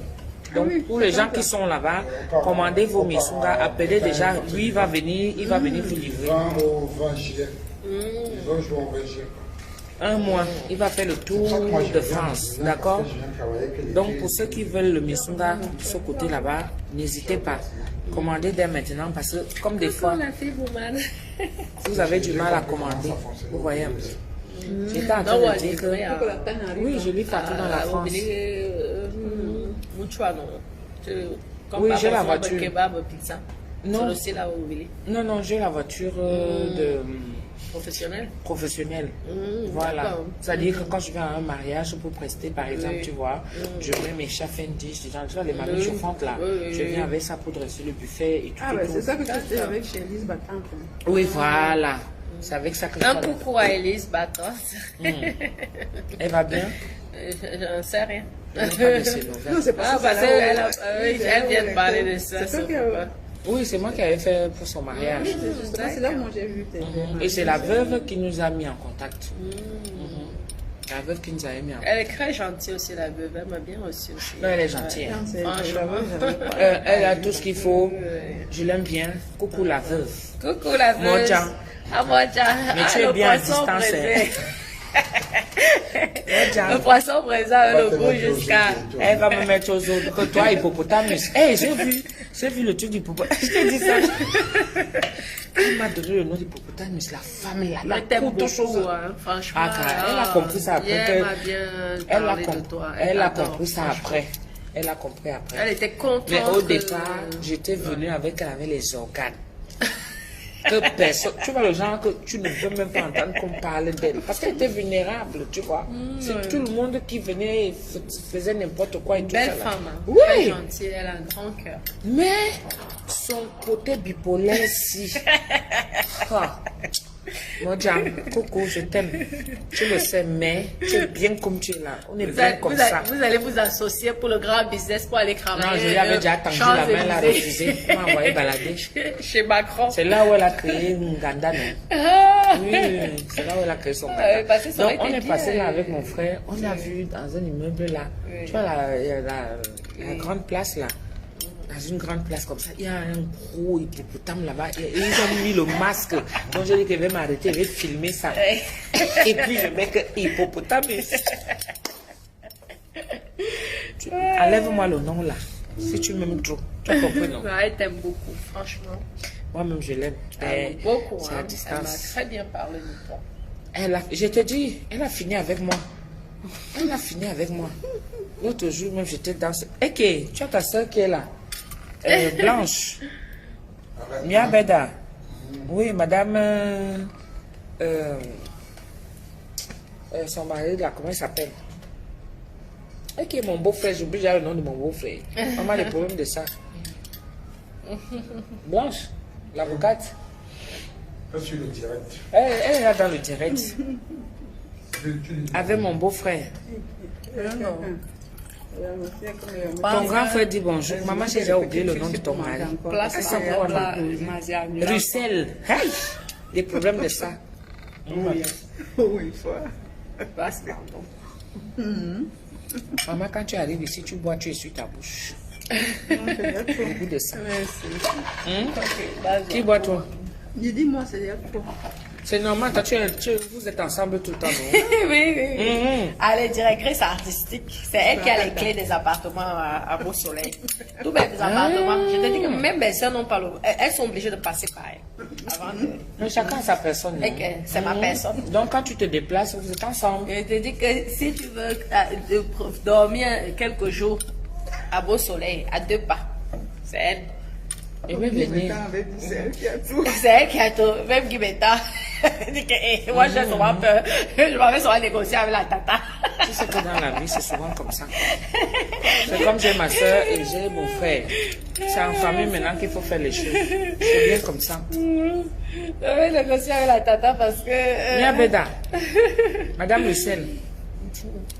[SPEAKER 1] Donc, pour les gens qui sont là-bas, commandez vos misunga, appelez déjà. Lui, il va venir vous livrer.
[SPEAKER 5] 20 au 20 juillet. 20 jours au 20 juillet.
[SPEAKER 1] Un mois, il va faire le tour de France. D'accord? Donc, pour ceux qui veulent le misunga de ce côté là-bas, n'hésitez pas. Commandez dès maintenant parce que, comme des fois,
[SPEAKER 2] La fille, vous mal.
[SPEAKER 1] vous avez du mal à commander. Vous voyez un peu. J'étais en train de dire que... Oui, je lis partout dans la France. Oui, j'ai la voiture.
[SPEAKER 2] Kebab, pizza.
[SPEAKER 1] Non.
[SPEAKER 2] C'est aussi là où vous voulez.
[SPEAKER 1] Non, j'ai la voiture
[SPEAKER 2] Professionnel.
[SPEAKER 1] professionnelle. Voilà.
[SPEAKER 2] d'accord.
[SPEAKER 1] C'est-à-dire que quand je vais à un mariage pour prester, par exemple, tu vois, je mets mes chefs indiges, tu vois, les mamies chauffantes là. Je viens avec ça pour dresser le buffet et tout.
[SPEAKER 4] Ah,
[SPEAKER 1] et
[SPEAKER 4] ben
[SPEAKER 1] tout.
[SPEAKER 4] c'est ça que tu fais avec chez Elise Battant.
[SPEAKER 1] Oui, voilà. C'est avec ça que je
[SPEAKER 2] Un
[SPEAKER 1] fais.
[SPEAKER 2] coucou à Elise Batos.
[SPEAKER 1] Elle va bien?
[SPEAKER 2] Je ne sais rien.
[SPEAKER 1] Elle n'a pas de ses nouvelles.
[SPEAKER 4] Non, c'est pas
[SPEAKER 2] Ah,
[SPEAKER 4] ça.
[SPEAKER 2] parce qu'elle vient de parler de ça.
[SPEAKER 4] C'est ça
[SPEAKER 2] c'est
[SPEAKER 4] que.
[SPEAKER 2] pourquoi.
[SPEAKER 1] Oui, c'est moi qui avais fait pour son mariage.
[SPEAKER 4] C'est là où moi j'ai vu tes.
[SPEAKER 1] Et c'est la veuve qui nous a mis en contact. La veuve qui nous a mis en contact.
[SPEAKER 2] Elle est très gentille aussi, la veuve. Elle m'a bien reçue aussi.
[SPEAKER 1] Non, elle est gentille. Hein.
[SPEAKER 2] Franchement.
[SPEAKER 1] Elle a tout ce qu'il faut. Je l'aime bien. Coucou la veuve.
[SPEAKER 2] Coucou la veuve.
[SPEAKER 1] Moja.
[SPEAKER 2] Ah, Moja.
[SPEAKER 1] Mais tu es bien à distance.
[SPEAKER 2] Le poisson présent avec le goût jusqu'à...
[SPEAKER 1] Elle va me mettre aux autres que toi, hippopotamus. Hey, j'ai vu le truc d'hippopotamus. Je t'ai dit ça. Elle m'a donné le nom d'hippopotamus, la femme là.
[SPEAKER 2] Mais t'aimes beaucoup, hein, franchement.
[SPEAKER 1] Ah, elle a compris ça après.
[SPEAKER 2] Elle m'a bien parlé de toi.
[SPEAKER 1] Elle a
[SPEAKER 2] adore,
[SPEAKER 1] compris ça
[SPEAKER 2] franchement.
[SPEAKER 1] après. Elle a compris après.
[SPEAKER 2] Elle était contente.
[SPEAKER 1] Mais au
[SPEAKER 2] que-
[SPEAKER 1] départ, j'étais venue avec elle avec les organes. Que personne, tu vois le genre que tu ne veux même pas entendre qu'on parle d'elle. Parce qu'elle était vulnérable, tu vois. C'est tout le monde qui venait et faisait n'importe quoi et tout
[SPEAKER 2] Belle
[SPEAKER 1] ça. là.
[SPEAKER 2] femme, hein.
[SPEAKER 1] Oui.
[SPEAKER 2] Très gentille, elle a un grand cœur.
[SPEAKER 1] Mais son côté bipolaire, si. Ah. Moja, Coco, je t'aime. Tu le sais, mais tu es bien comme tu es là. On est bien comme ça.
[SPEAKER 2] Vous allez vous associer pour le grand business pour aller travailler.
[SPEAKER 1] Non, je lui avais déjà tendu la main, là, refusé. On m'a envoyé balader.
[SPEAKER 2] Chez Macron.
[SPEAKER 1] C'est là où elle a créé Nganda, non?
[SPEAKER 2] Ah.
[SPEAKER 1] Oui, c'est là où elle a créé son
[SPEAKER 2] parce que ça aurait
[SPEAKER 1] Donc, on
[SPEAKER 2] été
[SPEAKER 1] est passé
[SPEAKER 2] bien.
[SPEAKER 1] là avec mon frère. On a vu dans un immeuble là. Tu vois, la grande place là. Dans une grande place comme ça, il y a un gros hippopotame là-bas. Et ils ont mis le masque. Donc, j'ai dit qu'il va m'arrêter, il va filmer ça. Et puis, je mets que hippopotamus. Enlève-moi le nom là. Si tu m'aimes trop. Tu as compris, non?
[SPEAKER 2] Elle t'aime beaucoup, franchement.
[SPEAKER 1] Moi-même, je l'aime. Mais
[SPEAKER 2] Beaucoup,
[SPEAKER 1] c'est
[SPEAKER 2] hein.
[SPEAKER 1] à
[SPEAKER 2] Elle m'a
[SPEAKER 1] distance.
[SPEAKER 2] très bien parlé de toi.
[SPEAKER 1] Je te dis, elle a fini avec moi. Elle a fini avec moi. L'autre jour, même, j'étais dans ce... Ok, tu as ta soeur qui est là. Blanche. Mia Beda. Oui, madame... son mari, là, comment il s'appelle? Ok, mon beau-frère, j'oublie déjà le nom de mon beau-frère. On a des problèmes de ça. Blanche, l'avocate.
[SPEAKER 5] Je suis le direct.
[SPEAKER 1] Elle est là dans le direct. Avec mon beau-frère. Ton grand frère dit bonjour. Maman, j'ai déjà oublié le nom de ton mari.
[SPEAKER 2] Place
[SPEAKER 1] Russell. Hey, des problèmes de ça.
[SPEAKER 4] Oui, faut.
[SPEAKER 2] Place, pardon.
[SPEAKER 1] Maman, quand tu arrives ici, tu bois, tu essuies ta bouche. Beaucoup de ça. Qui boit toi?
[SPEAKER 4] Dis-moi, c'est déjà trop.
[SPEAKER 1] C'est normal, toi, vous êtes ensemble tout le temps, non?
[SPEAKER 2] oui. Elle est directrice artistique. C'est elle qui a les clés des appartements à Beau Soleil. Tous mes appartements. Je te dis que même mes soeurs n'ont pas l'eau. Elles sont obligées de passer par elle. Avant de...
[SPEAKER 1] Mais chacun a sa personne.
[SPEAKER 2] C'est ma personne.
[SPEAKER 1] Donc, quand tu te déplaces, vous êtes ensemble.
[SPEAKER 2] Je te dis que si tu veux dormir quelques jours à Beau Soleil, à 2 pas, c'est elle.
[SPEAKER 1] Et même venir.
[SPEAKER 4] C'est elle qui a tout.
[SPEAKER 2] C'est elle qui a tout. Même Guimeta. Moi, j'ai souvent peur. Je m'avais souvent négocié avec la tata.
[SPEAKER 1] Tu sais que dans la vie, c'est souvent comme ça. C'est comme j'ai ma soeur et j'ai mon frère. C'est en famille maintenant qu'il faut faire les choses. C'est bien comme ça.
[SPEAKER 2] J'avais négocié avec la tata parce que...
[SPEAKER 1] Mia Beda. Madame Lucelle.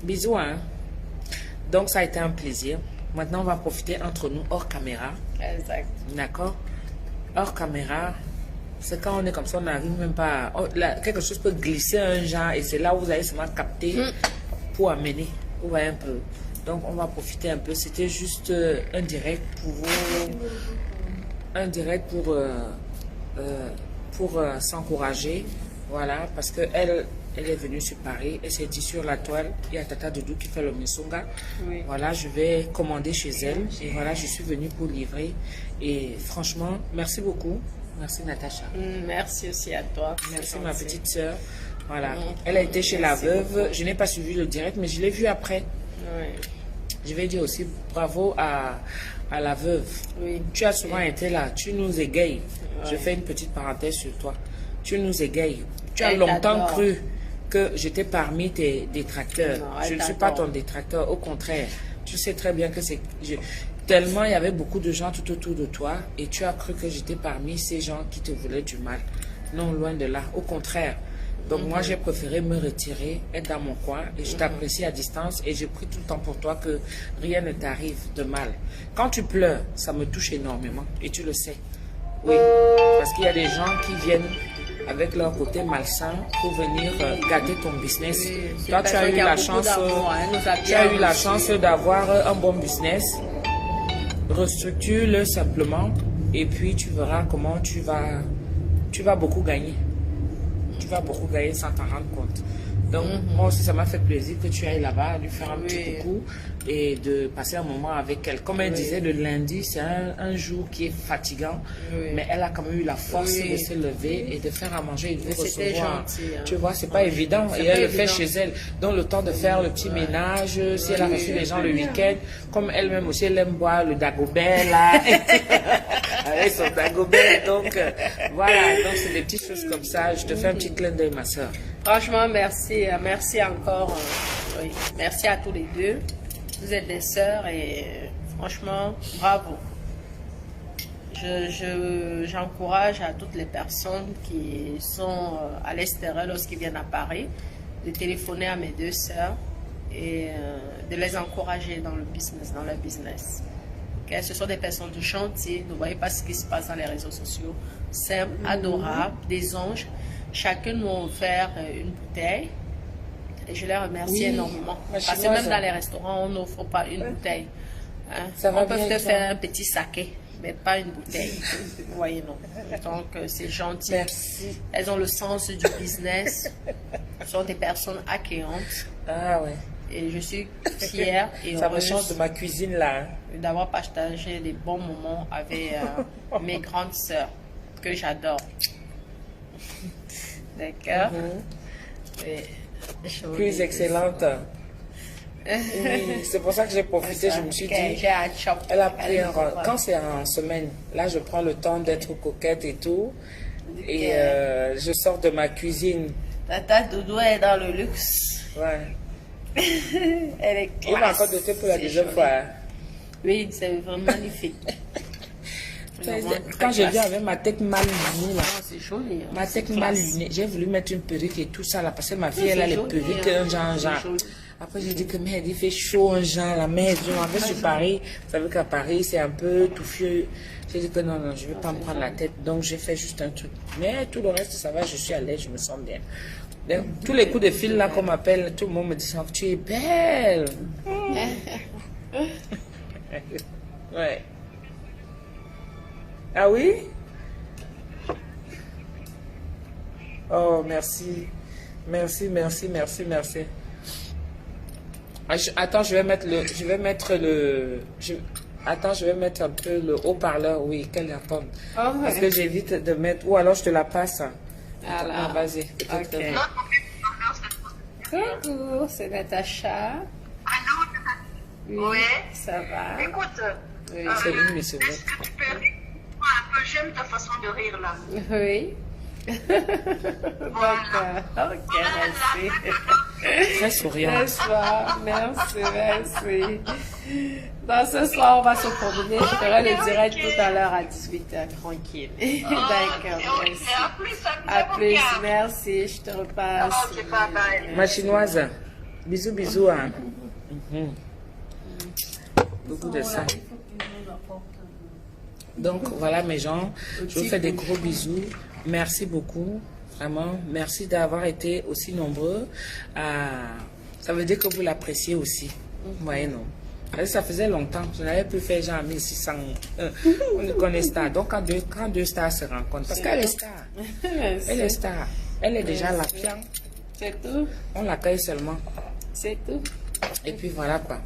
[SPEAKER 1] Bisous, hein. Donc, ça a été un plaisir. Maintenant, on va profiter entre nous hors caméra.
[SPEAKER 2] Exact.
[SPEAKER 1] D'accord? Hors caméra, c'est quand on est comme ça, on n'arrive même pas... quelque chose peut glisser un genre et c'est là où vous allez seulement capter pour amener. Vous voyez un peu. Donc, on va profiter un peu. C'était juste un direct pour vous... Un direct pour s'encourager. Voilà, parce qu'elle est venue sur Paris, elle s'est dit sur la toile, il y a Tata Doudou qui fait le Missunga. Oui. Voilà, je vais commander chez elle. Et voilà, je suis venue pour livrer. Et franchement, merci beaucoup. Merci Natacha.
[SPEAKER 2] Merci aussi à toi.
[SPEAKER 1] Merci ma petite sœur. Voilà, elle a été chez la veuve. Je n'ai pas suivi le direct, mais je l'ai vu après.
[SPEAKER 2] Oui.
[SPEAKER 1] Je vais dire aussi bravo à la veuve. Oui. Tu as souvent été là, tu nous égayes. Oui. Je fais une petite parenthèse sur toi. Tu nous égayes. Tu as longtemps cru que j'étais parmi tes détracteurs. Je ne suis pas ton détracteur, au contraire. Tu sais très bien que c'est... Tellement il y avait beaucoup de gens tout autour de toi et tu as cru que j'étais parmi ces gens qui te voulaient du mal. Non, loin de là, au contraire. Donc moi j'ai préféré me retirer, être dans mon coin et je t'apprécie à distance et je prie tout le temps pour toi que rien ne t'arrive de mal. Quand tu pleures, ça me touche énormément et tu le sais. Oui, parce qu'il y a des gens qui viennent avec leur côté malsain pour venir gâter ton business. Oui, toi, tu as eu la chance, d'avoir un bon business. Restructure-le simplement et puis tu verras comment tu vas beaucoup gagner. Tu vas beaucoup gagner sans t'en rendre compte. Donc, moi aussi, ça m'a fait plaisir que tu ailles là-bas, lui faire un petit coucou et de passer un moment avec elle. Comme elle disait, le lundi, c'est un jour qui est fatigant, mais elle a quand même eu la force de se lever et de faire à manger et de vous recevoir. Gentil, hein. Tu vois, c'est pas évident. Et elle le fait chez elle. Donc, le temps de faire le petit ménage, si elle a reçu les gens le week-end, comme elle-même aussi, elle aime boire le Dagobert, là, avec son Dagobert. Donc, voilà. Donc, c'est des petites choses comme ça. Je te fais un petit clin d'œil, ma soeur.
[SPEAKER 2] Franchement, merci. Merci encore. Merci à tous les deux. Vous êtes des sœurs et franchement, bravo. J'encourage à toutes les personnes qui sont à l'extérieur lorsqu'ils viennent à Paris de téléphoner à mes deux sœurs et de les encourager dans le business, dans leur business. Okay? Ce sont des personnes de chantier, ne voyez pas ce qui se passe dans les réseaux sociaux. Simples, adorables, des anges. Chacun nous a offert une bouteille. Et je les remercie énormément. Parce que même dans les restaurants, on n'offre pas une bouteille. Hein? On peut te faire un petit saké, mais pas une bouteille. Vous voyez, non. Donc, c'est gentil.
[SPEAKER 1] Merci.
[SPEAKER 2] Elles ont le sens du business. Ce sont des personnes accueillantes.
[SPEAKER 1] Ah ouais.
[SPEAKER 2] Et je suis fière et
[SPEAKER 1] ça me change de ma cuisine là.
[SPEAKER 2] D'avoir partagé des bons moments avec mes grandes sœurs que j'adore. D'accord.
[SPEAKER 1] Plus excellente. Oui, c'est pour ça que j'ai profité. Je me suis dit,
[SPEAKER 2] J'ai un chop.
[SPEAKER 1] elle a pris quand c'est en semaine, là je prends le temps d'être coquette et tout. Et je sors de ma cuisine.
[SPEAKER 2] Tata Doudou est dans le luxe.
[SPEAKER 1] Ouais.
[SPEAKER 2] Elle est
[SPEAKER 1] Il va encore doter pour la deuxième fois. Hein.
[SPEAKER 2] Oui, c'est vraiment magnifique.
[SPEAKER 1] Quand je viens avec ma tête mal lunée, là,
[SPEAKER 2] C'est joli. Hein.
[SPEAKER 1] ma tête mal lunée, j'ai voulu mettre une perruque et tout ça là, parce que ma fille elle a les perruques un genre. Après j'ai dit que merde, il fait chaud un genre, la merde, en fait sur Paris, vous savez qu'à Paris c'est un peu touffieux. J'ai dit que non, je vais pas me prendre la tête, donc j'ai fait juste un truc. Mais tout le reste ça va, je suis à l'aise, je me sens bien. Donc, tous les coups de fil là qu'on m'appelle, tout le monde me dit tu es belle. Ouais. Ah oui? Oh, merci. Merci. Attends, je vais mettre un peu le haut-parleur, oui, qu'elle entende.
[SPEAKER 2] Oh, ouais.
[SPEAKER 1] Parce que j'évite de mettre, ou alors je te la passe.
[SPEAKER 2] Alors,
[SPEAKER 1] vas-y.
[SPEAKER 2] ok. Coucou, c'est Natacha.
[SPEAKER 6] Allô?
[SPEAKER 2] Oui,
[SPEAKER 6] Ouais.
[SPEAKER 2] ça va.
[SPEAKER 6] Écoute,
[SPEAKER 2] Oui.
[SPEAKER 1] C'est une, mais c'est vrai.
[SPEAKER 6] est-ce que tu peux rire un peu? J'aime ta façon de rire là.
[SPEAKER 2] Oui. D'accord. Ok, merci.
[SPEAKER 1] Très souriant.
[SPEAKER 2] N'est-ce pas? Merci. Donc ce soir, on va se promener. Je ferai le direct tout à l'heure à 18h, tranquille. D'accord,
[SPEAKER 6] Ok,
[SPEAKER 2] merci.
[SPEAKER 6] à plus,
[SPEAKER 2] À plus,
[SPEAKER 6] beaucoup.
[SPEAKER 2] merci. Je te repasse.
[SPEAKER 6] Ok, bye bye.
[SPEAKER 1] Ma chinoise. Bisous, hein. Beaucoup de ça. Donc voilà mes gens, je vous fais des gros bisous. Merci beaucoup, vraiment. Merci d'avoir été aussi nombreux. Ça veut dire que vous l'appréciez aussi. Vous voyez, non? Ça faisait longtemps, je n'avais plus fait genre 1600. On ne connaît Star. Donc quand deux stars se rencontrent, parce qu'elle est star. Elle est star. Elle est déjà la pian.
[SPEAKER 2] C'est tout.
[SPEAKER 1] On l'accueille seulement.
[SPEAKER 2] C'est tout.
[SPEAKER 1] Et puis voilà quoi.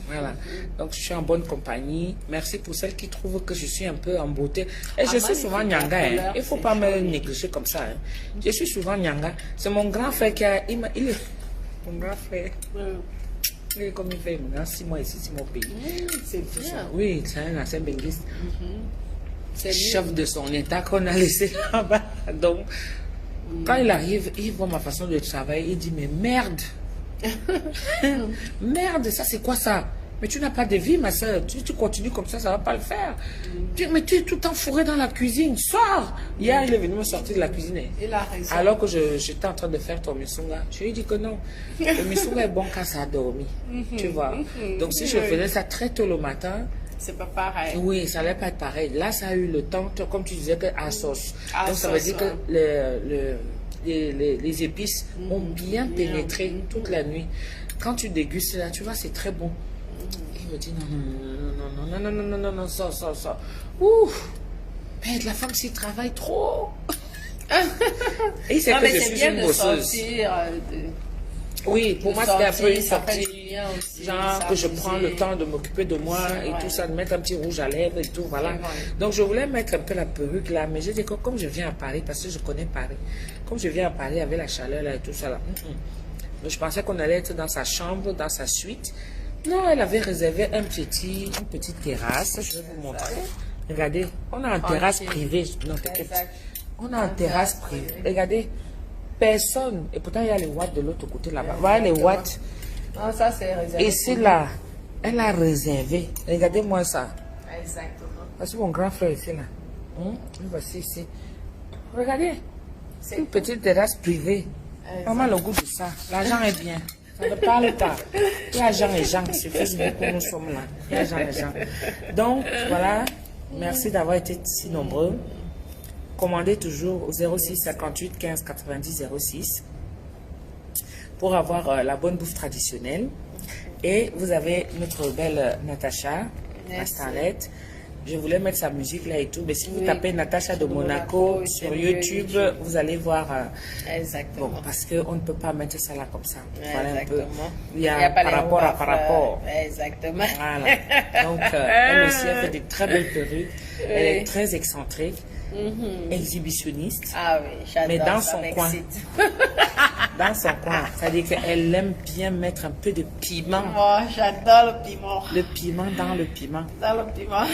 [SPEAKER 1] Voilà. Donc je suis en bonne compagnie. Merci pour celles qui trouvent que je suis un peu en beauté. Et je suis souvent nyanga. Hein. Il ne faut pas me négliger comme ça. Hein. Je suis souvent nyanga. C'est mon grand frère qui a... Il est... Mon grand frère. Il est comme il fait maintenant 6 mois ici, 6 mois au pays.
[SPEAKER 2] C'est bien.
[SPEAKER 1] Oui, c'est un ancien benguiste. C'est chef de son état qu'on a laissé là-bas. Donc, quand il arrive, il voit ma façon de travailler. Il dit, mais merde. Merde, ça c'est quoi ça? Mais tu n'as pas de vie, ma soeur. Tu continues comme ça va pas le faire. Mais tu es tout le temps fourré dans la cuisine. Sors! Hier, il est venu me sortir de la cuisine.
[SPEAKER 2] Il a raison.
[SPEAKER 1] Alors que j'étais en train de faire ton misunga. Je lui ai dit que non. Le misunga est bon quand ça a dormi. Tu vois? Donc si je faisais ça très tôt le matin,
[SPEAKER 2] c'est pas pareil.
[SPEAKER 1] oui, ça n'allait pas être pareil. Là, ça a eu le temps, comme tu disais, que à sauce.
[SPEAKER 2] À
[SPEAKER 1] Donc ça veut
[SPEAKER 2] sauce,
[SPEAKER 1] dire que les épices ont bien pénétré toute la nuit. Quand tu dégustes là, tu vois, c'est très bon. Il me dit non, ça. Ouf, mais la femme s'y travaille trop. Et il sait que je suis une bosseuse. Oui, pour moi c'était un peu une sortie. Genre que je prends le temps de m'occuper de moi et tout ça, de mettre un petit rouge à lèvres et tout, voilà. Donc je voulais mettre un peu la perruque là, mais j'ai dit que comme je viens à Paris, parce que je connais Paris, comme je viens à Paris avec la chaleur là et tout ça là, donc je pensais qu'on allait être dans sa chambre, dans sa suite. Non, elle avait réservé une petite terrasse, je vais vous montrer. Regardez, on a une terrasse privée, non, on a une terrasse privée, regardez. Personne. Et pourtant, il y a les watts de l'autre côté là-bas. Voilà les watts.
[SPEAKER 2] Non, ça c'est réservé.
[SPEAKER 1] Et c'est là. Elle a réservé. Regardez-moi ça.
[SPEAKER 2] Exactement.
[SPEAKER 1] Voici mon grand frère ici là. Voici ici. Regardez. C'est une petite terrasse privée. Vraiment le goût de ça. L'argent est bien. Ça ne parle pas. Il y a Jean et Jean sur Facebook où nous sommes là. Il y a Jean et Jean. Donc, voilà. Merci d'avoir été si nombreux. Commandez toujours au 06 58 15 90 06 pour avoir la bonne bouffe traditionnelle. Et vous avez notre belle Natacha, la starlette. Je voulais mettre sa musique là et tout, mais si vous tapez Natacha de Monaco sur YouTube, vous allez voir.
[SPEAKER 2] Exactement.
[SPEAKER 1] Bon, parce qu'on ne peut pas mettre ça là comme ça. Voilà un peu.
[SPEAKER 2] Exactement.
[SPEAKER 1] Il y a par rapport à par rapport.
[SPEAKER 2] Exactement.
[SPEAKER 1] Voilà. Donc, elle aussi, elle fait des très belles perruques. Elle est très excentrique. Exhibitionniste,
[SPEAKER 2] Ah oui, j'adore.
[SPEAKER 1] mais dans
[SPEAKER 2] ça
[SPEAKER 1] son coin.
[SPEAKER 2] m'excite.
[SPEAKER 1] Dans dans son coin. C'est-à-dire qu'elle aime bien mettre un peu de piment.
[SPEAKER 3] Moi, j'adore le piment.
[SPEAKER 1] Le piment dans le piment.
[SPEAKER 3] Dans le piment.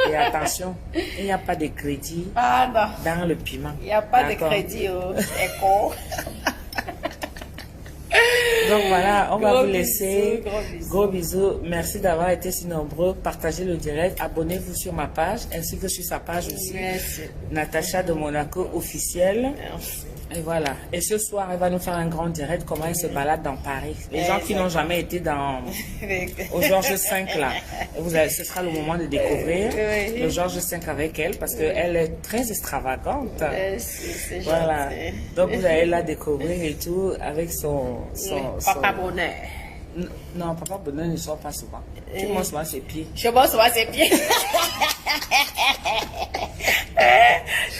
[SPEAKER 1] Et attention, il n'y a pas de crédit
[SPEAKER 3] Ah non,
[SPEAKER 1] dans le piment.
[SPEAKER 3] il n'y a pas de
[SPEAKER 1] D'accord.
[SPEAKER 3] crédit au écho.
[SPEAKER 1] Donc voilà, on va
[SPEAKER 3] Gros
[SPEAKER 1] vous laisser.
[SPEAKER 3] bisous, gros bisous.
[SPEAKER 1] Gros bisous. Merci d'avoir été si nombreux. Partagez le direct. Abonnez-vous sur ma page ainsi que sur sa page aussi.
[SPEAKER 3] Merci.
[SPEAKER 1] Natacha de Monaco officielle.
[SPEAKER 3] Merci.
[SPEAKER 1] Et voilà. Et ce soir, elle va nous faire un grand direct comment elle se balade dans Paris. Les gens qui n'ont jamais été au Georges V là, ce sera le moment de découvrir
[SPEAKER 3] Oui.
[SPEAKER 1] le Georges V avec elle parce qu'elle est très extravagante.
[SPEAKER 3] C'est
[SPEAKER 1] Voilà.
[SPEAKER 3] gentil.
[SPEAKER 1] Donc vous allez la découvrir et tout avec son
[SPEAKER 3] Papa Bonheur.
[SPEAKER 1] Non, Papa Bonheur ne sort pas souvent. Tu montres souvent ses pieds.
[SPEAKER 3] Je vois souvent ses pieds.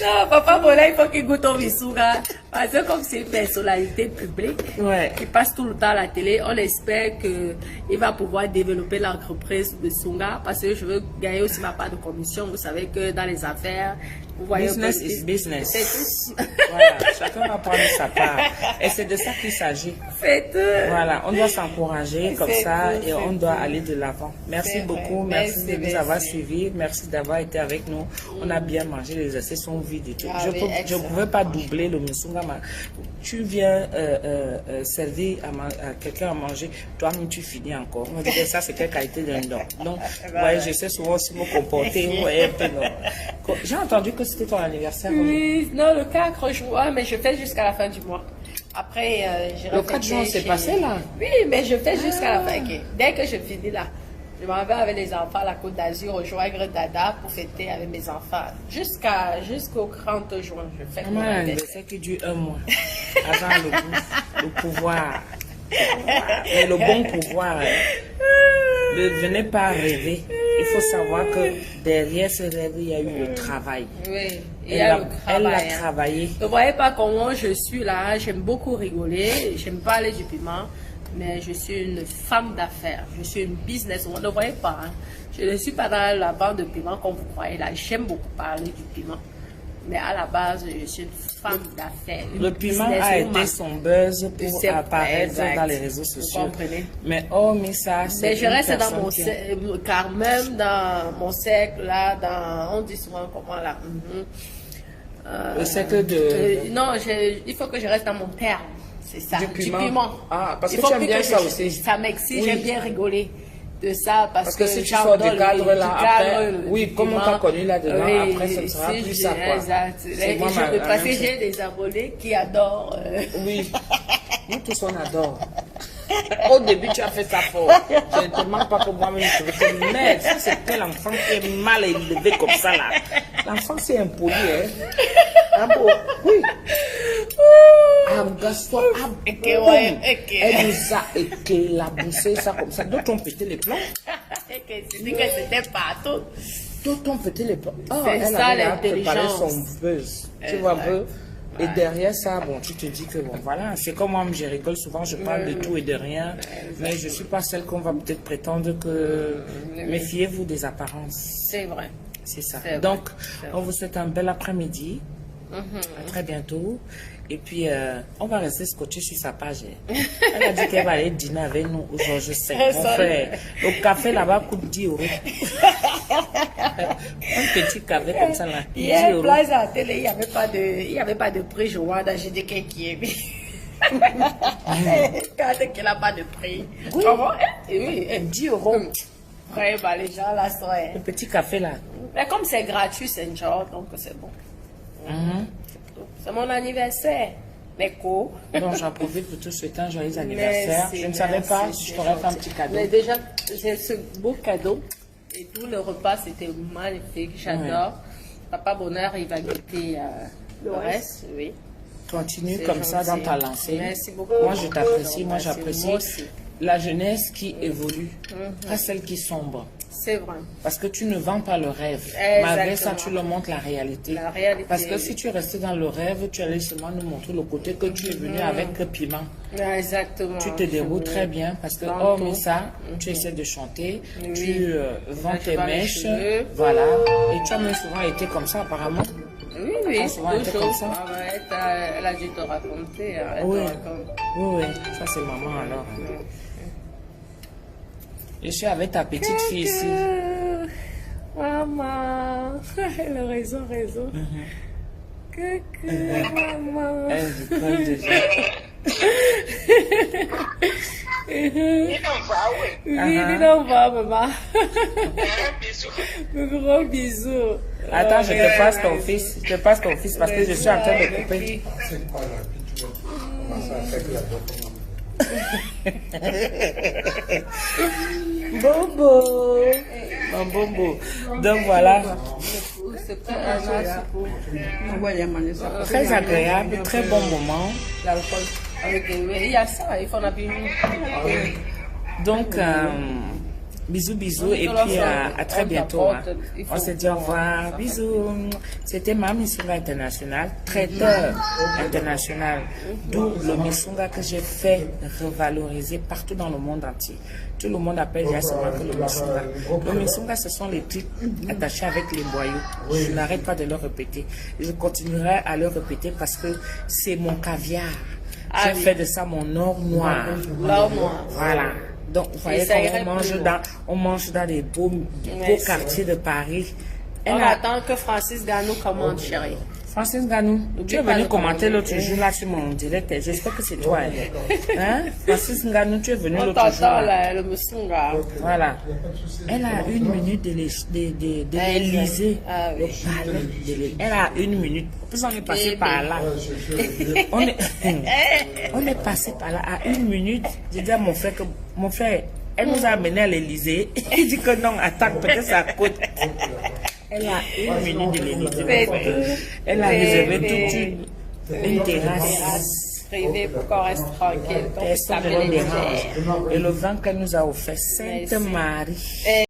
[SPEAKER 3] Non, Papa Bonheur, il faut qu'il goûte au Missoura. Parce que comme c'est une personnalité publique,
[SPEAKER 1] Ouais.
[SPEAKER 3] qui passe tout le temps à la télé, on espère qu'il va pouvoir développer l'entreprise de Sunga. Parce que je veux gagner aussi ma part de commission. Vous savez que dans les affaires, vous voyez
[SPEAKER 1] Business
[SPEAKER 3] que-
[SPEAKER 1] is business.
[SPEAKER 3] C'est tout.
[SPEAKER 1] Voilà, chacun va prendre sa part. Et c'est de ça qu'il s'agit.
[SPEAKER 3] C'est tout.
[SPEAKER 1] Voilà, on doit s'encourager comme
[SPEAKER 3] C'est
[SPEAKER 1] ça
[SPEAKER 3] tout,
[SPEAKER 1] et on
[SPEAKER 3] c'est
[SPEAKER 1] doit
[SPEAKER 3] tout.
[SPEAKER 1] aller de l'avant. Merci
[SPEAKER 3] C'est
[SPEAKER 1] beaucoup,
[SPEAKER 3] vrai.
[SPEAKER 1] merci de
[SPEAKER 3] Merci,
[SPEAKER 1] nous avoir
[SPEAKER 3] merci.
[SPEAKER 1] suivis, merci d'avoir été avec nous. On a bien mangé, les assiettes sont vides et tout.
[SPEAKER 3] Ah
[SPEAKER 1] je
[SPEAKER 3] oui,
[SPEAKER 1] ne
[SPEAKER 3] excellent.
[SPEAKER 1] pouvais pas doubler le musunga. Tu viens servir à quelqu'un à manger, toi-même tu finis encore. On me dit ça c'est quelle qualité d'un don. Donc, vous voyez, je sais souvent aussi me comporter. Vous voyez, un peu, non. J'ai entendu que c'était ton anniversaire.
[SPEAKER 3] Oui, non, le 4 juin, mais je fais jusqu'à la fin du mois. Après, je
[SPEAKER 1] Le 4 juin, c'est passé, là?
[SPEAKER 3] Oui, mais je fais jusqu'à la fin. Ok. Dès que je finis là, je m'en vais avec les enfants à la Côte d'Azur, rejoindre Dada pour fêter avec mes enfants. Jusqu'au 30 juin, je fais mon
[SPEAKER 1] Maman, un
[SPEAKER 3] anniversaire.
[SPEAKER 1] anniversaire qui dure un mois. Avant le pouvoir. Et le bon pouvoir. Ne venez pas rêver. Il faut savoir que derrière ce rêve, il y a eu le travail.
[SPEAKER 3] Oui, il y a le
[SPEAKER 1] Elle a
[SPEAKER 3] travail. hein.
[SPEAKER 1] travaillé.
[SPEAKER 3] Ne voyez pas comment je suis là, j'aime beaucoup rigoler, j'aime parler du piment, mais je suis une femme d'affaires, je suis une businesswoman. Ne voyez pas, hein. Je ne suis pas dans la vente de piment comme vous croyez là, j'aime beaucoup parler du piment. Mais à la base, je suis une femme d'affaires. une
[SPEAKER 1] Le piment a
[SPEAKER 3] businesswoman.
[SPEAKER 1] été son buzz pour
[SPEAKER 3] C'est-
[SPEAKER 1] apparaître
[SPEAKER 3] exact.
[SPEAKER 1] dans les réseaux
[SPEAKER 3] Vous
[SPEAKER 1] sociaux.
[SPEAKER 3] comprenez?
[SPEAKER 1] Mais mais ça, c'est
[SPEAKER 3] Mais je
[SPEAKER 1] une
[SPEAKER 3] reste dans
[SPEAKER 1] personne
[SPEAKER 3] mon
[SPEAKER 1] qui-
[SPEAKER 3] cercle, car même dans mon cercle, là, on dit souvent comment là.
[SPEAKER 1] Le cercle de...
[SPEAKER 3] Non, il faut que je reste dans mon terme. C'est ça.
[SPEAKER 1] Du piment. Ah, parce
[SPEAKER 3] Il
[SPEAKER 1] que
[SPEAKER 3] faut
[SPEAKER 1] tu aimes
[SPEAKER 3] plus
[SPEAKER 1] bien
[SPEAKER 3] que
[SPEAKER 1] ça
[SPEAKER 3] je-
[SPEAKER 1] aussi.
[SPEAKER 3] Ça m'excite,
[SPEAKER 1] Oui.
[SPEAKER 3] j'aime bien rigoler de ça parce
[SPEAKER 1] que si tu
[SPEAKER 3] j'adore
[SPEAKER 1] sors du cadre, là, après,
[SPEAKER 3] du
[SPEAKER 1] oui, comme on
[SPEAKER 3] piment.
[SPEAKER 1] t'a connu là-dedans, après, ce ne sera
[SPEAKER 3] si
[SPEAKER 1] plus
[SPEAKER 3] je-
[SPEAKER 1] ça, quoi.
[SPEAKER 3] Exact.
[SPEAKER 1] C'est moi, la
[SPEAKER 3] Parce que
[SPEAKER 1] même
[SPEAKER 3] j'ai des abonnés qui adorent.
[SPEAKER 1] Oui, nous tous on adore. Au début, tu as fait ça fort. Je ne te demande pas que moi-même je te dis, merde, ça c'est quel enfant qui est mal élevé comme ça là. L'enfant c'est impoli, hein. Ah bon, oui. Ah, Gaston, ah,
[SPEAKER 3] Ok,
[SPEAKER 1] boum.
[SPEAKER 3] ouais, ok.
[SPEAKER 1] Elle nous a éclaboussé ça comme ça. D'autres ont pété les plombs.
[SPEAKER 3] C'était partout.
[SPEAKER 1] D'autres ont pété les plombs. Oh,
[SPEAKER 3] C'est
[SPEAKER 1] elle
[SPEAKER 3] ça,
[SPEAKER 1] avait à préparer
[SPEAKER 3] l'intelligence.
[SPEAKER 1] son buzz. Tu vois un peu. Et derrière ça, bon, tu te dis que bon, voilà, c'est comme moi, je rigole souvent, je parle de tout et de rien, mais je suis pas celle qu'on va peut-être prétendre que... Méfiez-vous des apparences,
[SPEAKER 3] C'est vrai.
[SPEAKER 1] c'est ça.
[SPEAKER 3] C'est vrai.
[SPEAKER 1] Donc, on vous souhaite un bel après-midi, à très bientôt, et puis on va rester scotché sur sa page. Elle a dit qu'elle va aller dîner avec nous aujourd'hui, c'est mon frère. Le café là-bas coûte 10 euros. Un petit café comme ça là, 10
[SPEAKER 3] Hier,
[SPEAKER 1] euros.
[SPEAKER 3] place à la télé, il n'y avait pas de prix, je vois, j'ai dit qui est bien. Quand qu'il n'a pas de prix.
[SPEAKER 1] Oui.
[SPEAKER 3] Comment?
[SPEAKER 1] Oui, 10 euros.
[SPEAKER 3] Ouais, bah, les gens là sont.
[SPEAKER 1] Le petit café là.
[SPEAKER 3] Mais comme c'est gratuit, c'est un genre, donc c'est bon.
[SPEAKER 1] Mhm.
[SPEAKER 3] C'est mon anniversaire. Mais quoi?
[SPEAKER 1] Donc j'en profite pour te souhaiter un joyeux anniversaire.
[SPEAKER 3] Merci,
[SPEAKER 1] Je ne savais
[SPEAKER 3] merci,
[SPEAKER 1] pas si je
[SPEAKER 3] c'est
[SPEAKER 1] t'aurais fait un
[SPEAKER 3] gentil.
[SPEAKER 1] petit cadeau.
[SPEAKER 3] Mais déjà, j'ai ce beau cadeau. Et tout le repas, c'était magnifique. J'adore. Papa Bonheur, il va goûter le reste. Oui.
[SPEAKER 1] Continue
[SPEAKER 3] C'est
[SPEAKER 1] comme ça dans
[SPEAKER 3] gentil.
[SPEAKER 1] ta lancée.
[SPEAKER 3] Merci beaucoup.
[SPEAKER 1] Moi je t'apprécie, moi
[SPEAKER 3] Merci,
[SPEAKER 1] j'apprécie
[SPEAKER 3] moi aussi.
[SPEAKER 1] la jeunesse qui évolue, pas celle qui sombre.
[SPEAKER 3] C'est vrai.
[SPEAKER 1] Parce que tu ne vends pas le rêve.
[SPEAKER 3] Exactement.
[SPEAKER 1] Malgré ça, tu leur montres la réalité.
[SPEAKER 3] La réalité.
[SPEAKER 1] Parce que si tu restais dans le rêve, tu allais seulement nous montrer le côté que tu es venu avec le piment.
[SPEAKER 3] Exactement.
[SPEAKER 1] Tu te déroules très bien parce que,
[SPEAKER 3] Dans
[SPEAKER 1] hormis
[SPEAKER 3] tout.
[SPEAKER 1] ça, tu essaies de chanter,
[SPEAKER 3] Oui.
[SPEAKER 1] tu vends
[SPEAKER 3] Lâche
[SPEAKER 1] tes
[SPEAKER 3] pas les
[SPEAKER 1] mèches,
[SPEAKER 3] cheveux.
[SPEAKER 1] voilà. Et tu as même souvent été comme ça apparemment.
[SPEAKER 3] Oui, oui.
[SPEAKER 1] Ah, souvent, elle était
[SPEAKER 3] Toujours.
[SPEAKER 1] comme ça.
[SPEAKER 3] Ah ouais.
[SPEAKER 2] Elle a dû te raconter. Hein, elle
[SPEAKER 1] Oui.
[SPEAKER 2] te raconte.
[SPEAKER 1] Oui, ça c'est maman alors. Je suis avec ta petite fille ici.
[SPEAKER 2] Maman, elle a raison. Coucou, maman.
[SPEAKER 1] Elle rigole déjà.
[SPEAKER 2] Oui, dis donc, maman.
[SPEAKER 6] Bisous.
[SPEAKER 2] Gros bisous.
[SPEAKER 1] Attends, je te passe ton fils. Je te passe ton fils parce que je suis en train de couper.
[SPEAKER 5] C'est pas rapide, tu vas commencer à faire la document.
[SPEAKER 1] Bobo. Mon bobo. Donc voilà.
[SPEAKER 4] On va y amener ça.
[SPEAKER 1] Très agréable, très bon moment.
[SPEAKER 2] L'alcool. Il y a ça, il faut en appuyer.
[SPEAKER 1] Donc, bisous et puis à très bientôt. Hein. On se dit au revoir. Bisous. C'était ma Missunga internationale, traiteur international. D'où le Missunga que j'ai fait revaloriser partout dans le monde entier. Tout le monde appelle seulement que le Missunga. Le Missunga, ce sont les trucs attachés avec les boyaux. Je n'arrête pas de le répéter. Je continuerai à le répéter parce que c'est mon caviar. J'ai fait de ça mon or noir.
[SPEAKER 2] L'or noir.
[SPEAKER 1] Voilà. Donc, vous voyez, quand on mange dans des beaux quartiers de Paris.
[SPEAKER 2] On attend que Francis Ganou commande, chérie.
[SPEAKER 1] Francis Ganou, tu es venu commenter l'autre jour là sur mon direct. J'espère que c'est toi. Hein? Francis Ganou, tu es venu l'autre jour.
[SPEAKER 2] Là, le Musunga.
[SPEAKER 1] Voilà. Elle a 1 minute de l'Élysée.
[SPEAKER 2] Ah oui.
[SPEAKER 1] Elle a 1 minute. En plus, on est passé par là. On est passé par là à 1 minute. J'ai dit à mon frère, elle nous a amené à l'Élysée. Il dit que non, attends, peut-être ça coûte. Elle a 1 minute de l'Élysée. Elle a réservé toute une terrasse
[SPEAKER 2] privée pour qu'on reste tranquille.
[SPEAKER 1] personne ne le dérange. Et le vin qu'elle nous a offert, Sainte Marie.